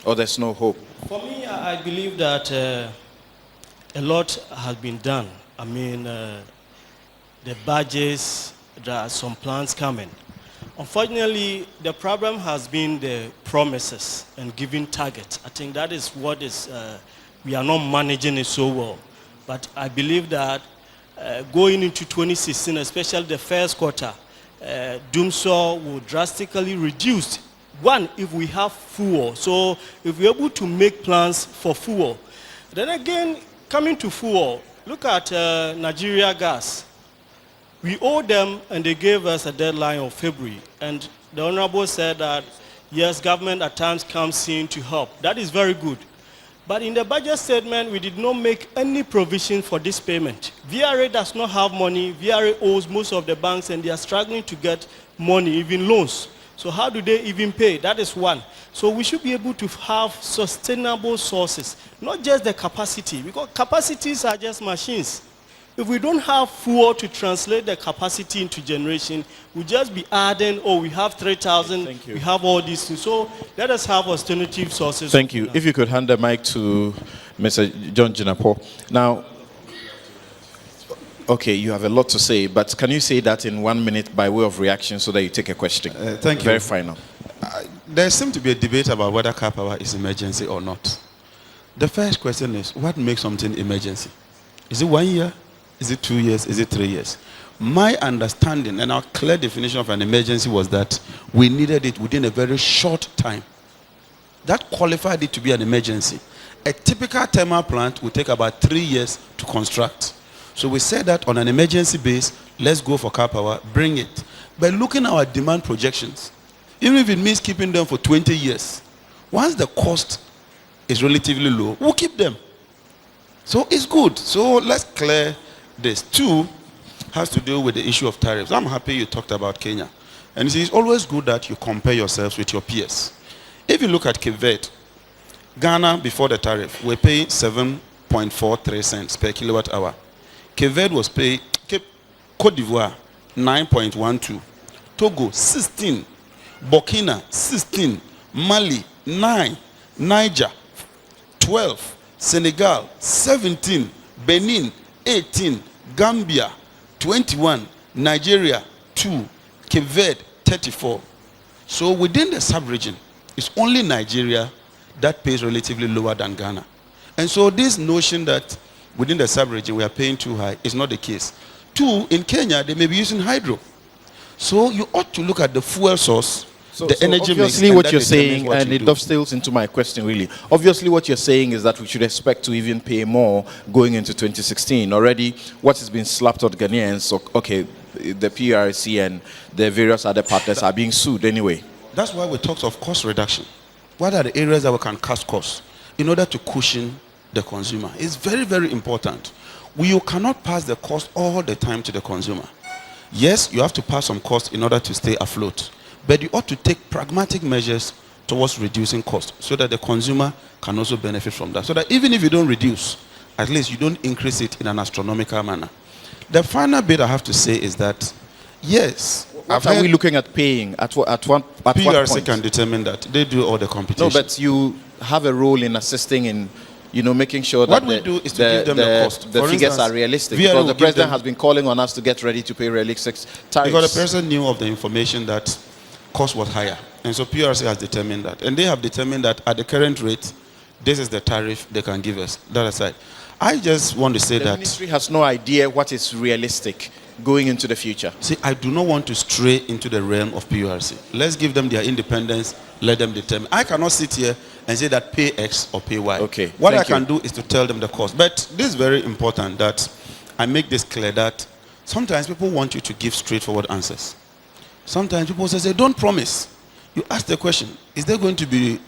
Or there's no hope? For me, I believe that a lot has been done. I mean, the budgets, there are some plans coming. Unfortunately, the problem has been the promises and giving targets. I think that is what is, we are not managing it so well. But I believe that going into 2016, especially the first quarter, doomsday will drastically reduce. One, if we have fuel. So if we're able to make plans for fuel. Then again, coming to fuel, look at Nigeria gas. We owe them, and they gave us a deadline of February. And the Honorable said that, yes, government at times comes in to help. That is very good. But in the budget statement, we did not make any provision for this payment. VRA does not have money. VRA owes most of the banks, and they are struggling to get money, even loans. So how do they even pay? That is one. So we should be able to have sustainable sources, not just the capacity, because capacities are just machines. If we don't have fuel to translate the capacity into generation, we'll just be adding, oh, we have 3,000, we have all these things. So let us have alternative sources. Thank you. If you could hand the mic to Mr. John Jinapo. Now, okay, you have a lot to say, but can you say that in 1 minute by way of reaction so that you take a question? Thank you. Very final. There seems to be a debate about whether car power is emergency or not. The first question is, what makes something emergency? Is it 1 year? Is it 2 years? Is it 3 years? My understanding and our clear definition of an emergency was that we needed it within a very short time. That qualified it to be an emergency. A typical thermal plant will take about 3 years to construct. So we said that on an emergency base, let's go for car power, bring it. But looking at our demand projections, even if it means keeping them for 20 years, once the cost is relatively low, we'll keep them. So it's good. So let's clear this. Two has to do with the issue of tariffs. I'm happy you talked about Kenya. And you see, it's always good that you compare yourselves with your peers. If you look at Cape Verde, Ghana before the tariff, we're paying 7.43 cents per kilowatt hour. Cape Verde was paying, Cote d'Ivoire, 9.12. Togo, 16. Burkina, 16. Mali, 9. Niger, 12. Senegal, 17. Benin, 18. Gambia, 21. Nigeria, 2. Cape Verde, 34. So within the sub-region, it's only Nigeria that pays relatively lower than Ghana. And so this notion that within the sub-region we are paying too high is not the case. Two, in Kenya, they may be using hydro. So you ought to look at the fuel source, the energy mix. Obviously what you're saying, and it dovetails into my question really. Obviously what you're saying is that we should expect to even pay more going into 2016. Already what has been slapped on Ghanaians, so, okay, the PRC and the various other partners are being sued anyway. That's why we talked of cost reduction. What are the areas that we can cut costs in order to cushion the consumer? It's very, very important. You cannot pass the cost all the time to the consumer. Yes, you have to pass some cost in order to stay afloat. But you ought to take pragmatic measures towards reducing cost so that the consumer can also benefit from that. So that even if you don't reduce, at least you don't increase it in an astronomical manner. The final bit I have to say is that, yes, what are we looking at paying? At what point? PRC can determine that. They do all the competition. No, but you have a role in assisting in, you know, making sure that what we do is to give them the cost. The figures are realistic. Because the president has been calling on us to get ready to pay realistic tariffs. Because the president knew of the information that cost was higher. And so PRC has determined that. And they have determined that at the current rate, this is the tariff they can give us. That aside, I just want to say that the ministry has no idea what is realistic going into the future. See, I do not want to stray into the realm of PRC. Let's give them their independence. Let them determine. I cannot sit here and say that pay X or pay Y. Okay, What I thank you. can do is to tell them the cost. But this is very important that I make this clear that sometimes people want you to give straightforward answers. Sometimes people say, don't promise. You ask the question, is there going to be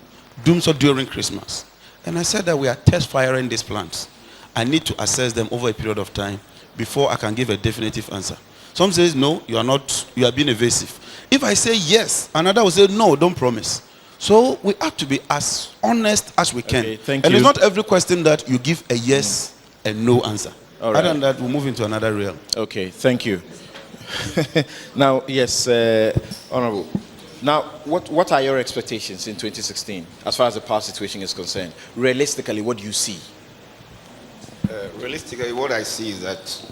doomsday during Christmas? And I said that we are test firing these plants. I need to assess them over a period of time before I can give a definitive answer. Some says, no, you are not, you are being evasive. If I say yes, another will say, no, don't promise. So we have to be as honest as we can. Okay, thank and you. it's not every question that you give a yes and no answer. All right. Other than that, we'll move into another realm. Okay, thank you. Now, yes, Honorable. Now, what are your expectations in 2016 as far as the power situation is concerned? Realistically, what do you see? Realistically, what I see is that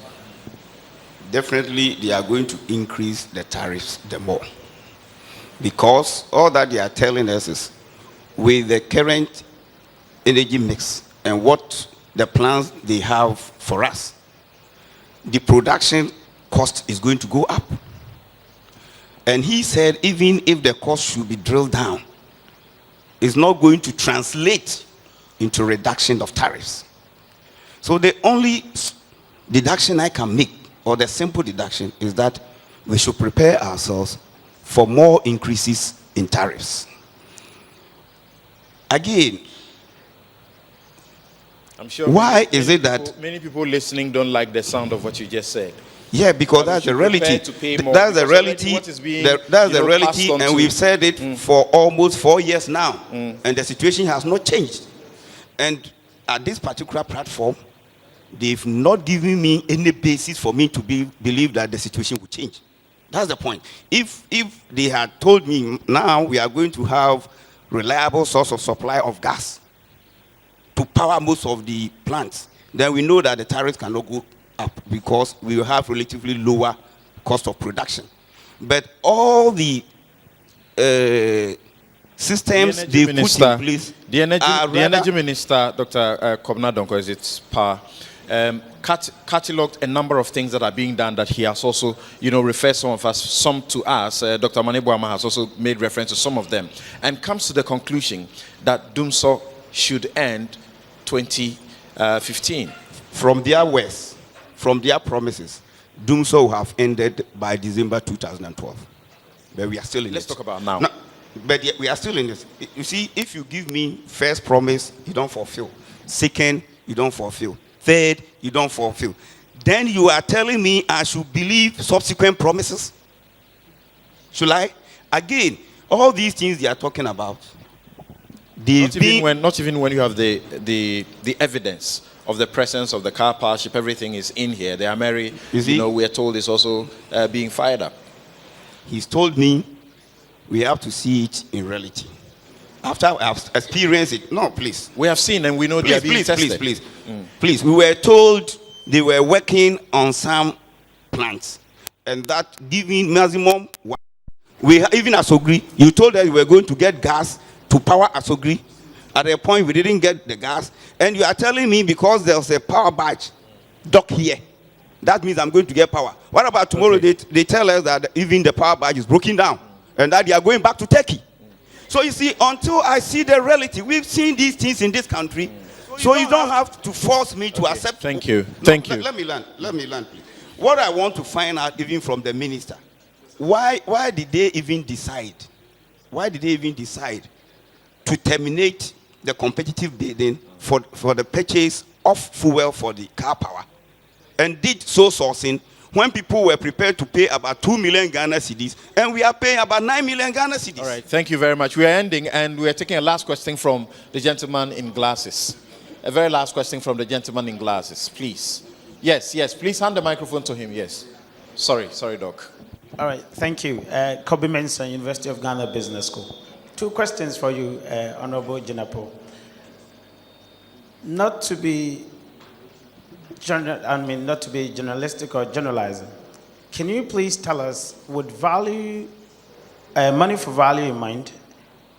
definitely they are going to increase the tariffs the more. Because all that they are telling us is with the current energy mix and what the plans they have for us, the production cost is going to go up. And he said even if the cost should be drilled down, it's not going to translate into reduction of tariffs. So the only deduction I can make, or the simple deduction, is that we should prepare ourselves for more increases in tariffs. Again, I'm sure why is it that many people listening don't like the sound of what you just said? yeah, because That we that's the should reality. prepare to pay more That's the because already reality. what is being, That's the passed reality, on and to- we've said it for almost 4 years now, and the situation has not changed. And at this particular platform, they've not given me any basis for me to believe that the situation will change. That's the point. If they had told me now we are going to have reliable source of supply of gas to power most of the plants, then we know that the tariffs cannot go up because we will have relatively lower cost of production. But all the systems they put in place, the energy minister, Dr. Kobna Donko, is its power, cataloged a number of things that are being done that he has also, referred some to us. Dr. BOAMAH has also made reference to some of them, and comes to the conclusion that doomsday should end 2015. from their words, from their promises, doomsday will have ended by December 2012. But we are still in Let's it. talk about now. But yet we are still in this. You see, if you give me first promise, you don't fulfill. Second, you don't fulfill. Third, you don't fulfill. Then you are telling me I should believe subsequent promises? Should I? Again, all these things they are talking about, Not even when you have the evidence of the presence of the car power ship, everything is in here. The Ameri, we are told, is also being fired up. He's told me we have to see it in reality. After I've experienced it, no, please. We have seen and we know they are being tested. Please. We were told they were working on some plants, and that giving maximum. Even Asogri, you told us you were going to get gas to power Asogri. At a point, we didn't get the gas, and you are telling me because there's a power badge dock here, that means I'm going to get power. What about tomorrow? Okay. They tell us that even the power badge is broken down, and that they are going back to Turkey. So you see, until I see the reality, we've seen these things in this country. So you don't have to force me to accept. Thank you. No, Thank you. Let me learn, please. What I want to find out, even from the minister, why did they even decide? Why did they even decide to terminate the competitive bidding for the purchase of fuel for the car power, and did so sourcing when people were prepared to pay about 2 million Ghana cedis, and we are paying about 9 million Ghana cedis? All right, thank you very much. We are ending, and we are taking a last question from the gentleman in glasses. A very last question from the gentleman in glasses, please. Yes, please hand the microphone to him, yes. Sorry, Doc. All right, thank you. Kobe Mensah, University of Ghana Business School. 2 questions for you, Honorable Jinapo. Not to be journalistic or generalizing, can you please tell us, with money for value in mind,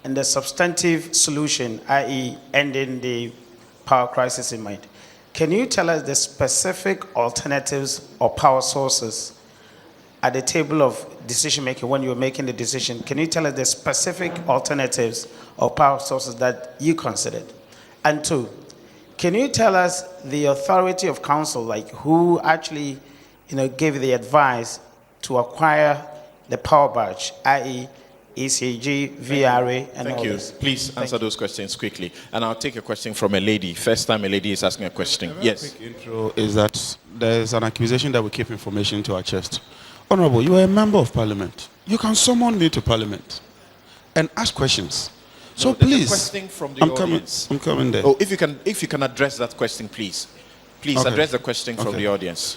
and the substantive solution, i.e. ending the power crisis in mind, can you tell us the specific alternatives or power sources at the table of decision making when you were making the decision, can you tell us the specific alternatives or power sources that you considered? And two, can you tell us the authority of council, like who actually, gave the advice to acquire the power batch, i.e., ECG, VRA, and Thank all you. this? Please answer those questions quickly. And I'll take a question from a lady. First time a lady is asking a question. Yes. Quick intro is that there's an accusation that we keep information to our chest. Honorable, you are a member of parliament. You can summon me to parliament and ask questions. So No, there's a please, question from the audience. I'm coming there. Oh, if you can address that question, please. Please Okay. address the question from Okay. the audience.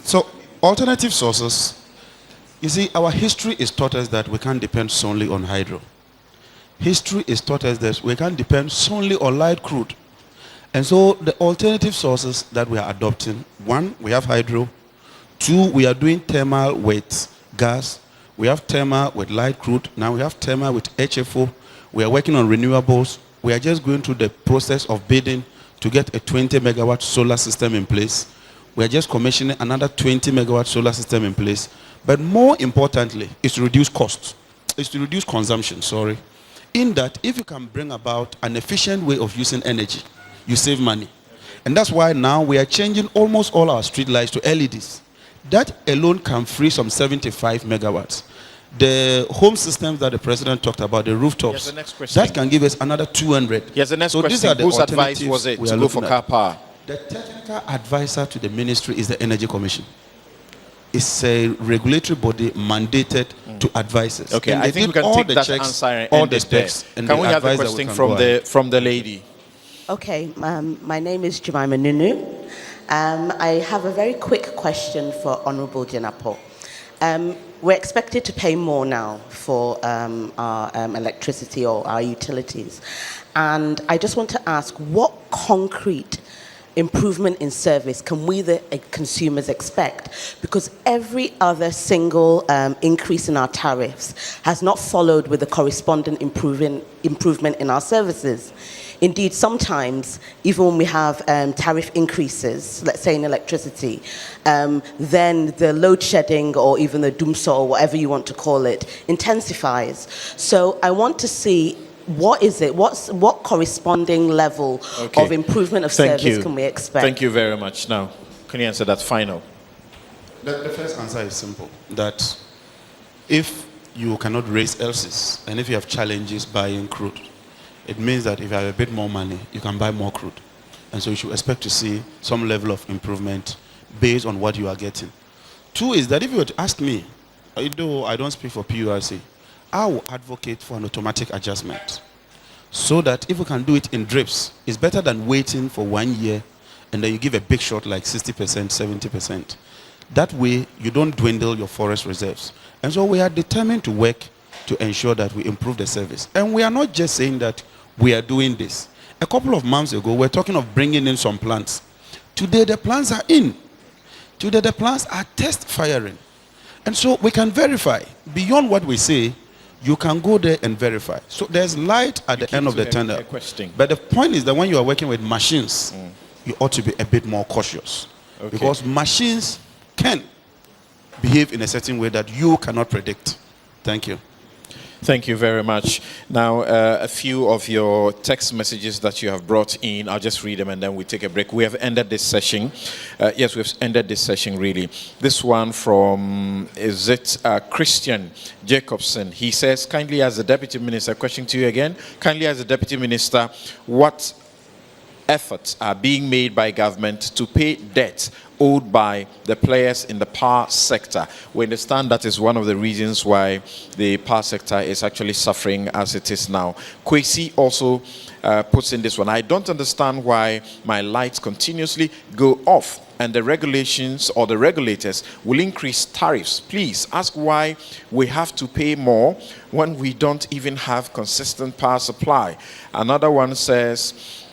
So alternative sources, you see, our history is taught us that we can't depend solely on hydro. History is taught us that we can't depend solely on light crude. And so the alternative sources that we are adopting, one, we have hydro. Two, we are doing thermal with gas. We have thermal with light crude. Now we have thermal with HFO. We are working on renewables. We are just going through the process of bidding to get a 20 megawatt solar system in place. We are just commissioning another 20 megawatt solar system in place. But more importantly, is to reduce costs. It's to reduce consumption, sorry. In that, if you can bring about an efficient way of using energy, you save money. And that's why now we are changing almost all our street lights to LEDs. That alone can free some 75 megawatts. The home systems that the president talked about, the rooftops, Yes, the next question. that can give us another 200. Yes, the next So these question. are the Whose advice alternatives was it we to are go for looking car at. power? The technical advisor to the ministry is the Energy Commission. It's a regulatory body mandated to advise us. Okay, And I they think we did can all take the that checks, answer and all end the it there. specs, and Can they we have the advise that we question can from go the ahead. from the lady? Okay, my name is Jemima Nunu. I have a very quick question for Honorable Jenapo. We're expected to pay more now for our electricity or our utilities. And I just want to ask, what concrete improvement in service can we, the consumers, expect? Because every other single increase in our tariffs has not followed with a corresponding improvement in our services. Indeed, sometimes, even when we have tariff increases, let's say in electricity, then the load shedding or even the doomsaw or whatever you want to call it intensifies. So I want to see, what is it? What corresponding level of improvement of service can we expect? Thank you very much. Now, can you answer that final? The first answer is simple. That if you cannot raise LCs and if you have challenges buying crude, it means that if you have a bit more money, you can buy more crude. And so you should expect to see some level of improvement based on what you are getting. Two is that if you were to ask me, though I don't speak for PURC, I will advocate for an automatic adjustment so that if we can do it in drips, it's better than waiting for 1 year and then you give a big shot like 60%, 70%. That way, you don't dwindle your forest reserves. And so we are determined to work to ensure that we improve the service. And we are not just saying that we are doing this. A couple of months ago, we were talking of bringing in some plants. Today, the plants are in. Today, the plants are test firing. And so we can verify. Beyond what we say, you can go there and verify. So there's light at the end of the tunnel. But the point is that when you are working with machines, you ought to be a bit more cautious. Because machines can behave in a certain way that you cannot predict. Thank you. Thank you very much. Now, a few of your text messages that you have brought in, I'll just read them and then we take a break. We have ended this session. Yes, we've ended this session, really. This one from, is it Christian Jacobson? He says, kindly as the Deputy Minister, question to you again, kindly as the Deputy Minister, what efforts are being made by government to pay debt owed by the players in the power sector? We understand that is one of the reasons why the power sector is actually suffering as it is now. Kwesi also puts in this one. I don't understand why my lights continuously go off and the regulations or the regulators will increase tariffs. Please ask why we have to pay more when we don't even have consistent power supply. Another one says,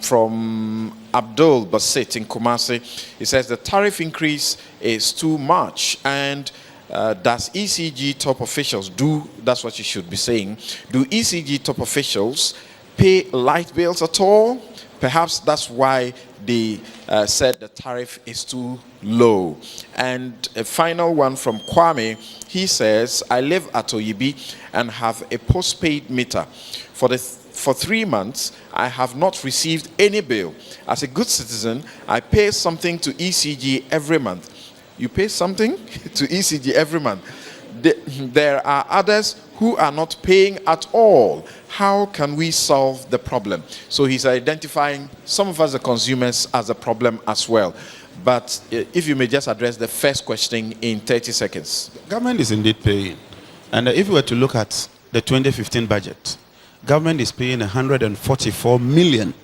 from Abdul Basit in Kumasi, he says the tariff increase is too much, and does ECG top officials do, that's what you should be saying, do ECG top officials pay light bills at all? perhaps that's why they said the tariff is too low. And a final one from Kwame. He says, I live at Oyibi and have a postpaid meter. For 3 months, I have not received any bill. As a good citizen, I pay something to ECG every month. You pay something to ECG every month. There are others who are not paying at all. How can we solve the problem? So he's identifying some of us, the consumers, as a problem as well. But if you may just address the first question in 30 seconds. Government is indeed paying. And if we were to look at the 2015 budget, government is paying 144 million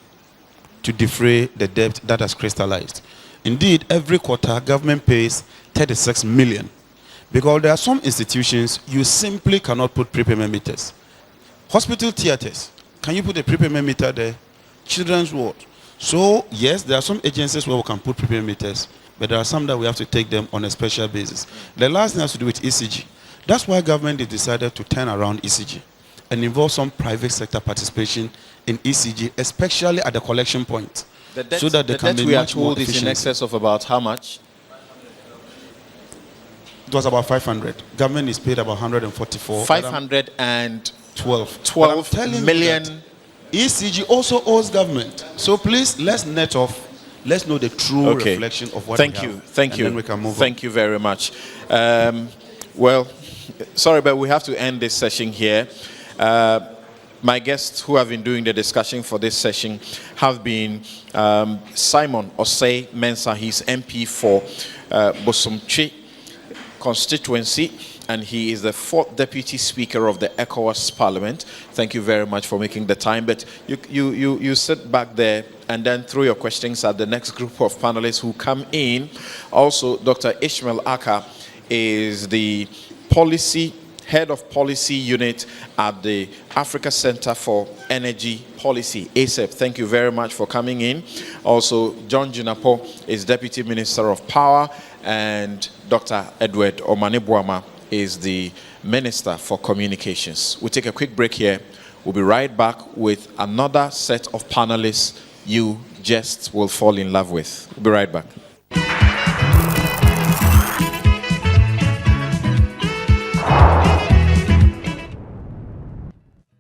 to defray the debt that has crystallized. Indeed, every quarter, government pays 36 million. Because there are some institutions you simply cannot put prepayment meters. Hospital theaters, can you put a prepayment meter there? Children's ward. So, yes, there are some agencies where we can put prepayment meters, but there are some that we have to take them on a special basis. The last thing has to do with ECG. That's why government has decided to turn around ECG and involve some private sector participation in ECG, especially at the collection point. The debt, so that they can be we are much more told is in efficient. excess of about how much? It was about 500. Government is paid about 144. 512 million. ECG also owes government. So please, let's net off. Let's know the true reflection of what we have. Thank you. And then we can move Thank you very much. Well, sorry, but we have to end this session here. My guests who have been doing the discussion for this session have been Simon Osei Mensah. He's MP for Bosomtwe constituency, and he is the 4th Deputy Speaker of the ECOWAS Parliament. Thank you very much for making the time. But you sit back there and then throw your questions at the next group of panelists who come in. Also, Dr. Ishmael Aka is the head of policy unit at the Africa Center for Energy Policy, ACEP. Thank you very much for coming in. Also, John Jinapo is Deputy Minister of Power, and Dr. Edward OMANE BOAMAH is the Minister for Communications. We'll take a quick break here. We'll be right back with another set of panelists you just will fall in love with. We'll be right back.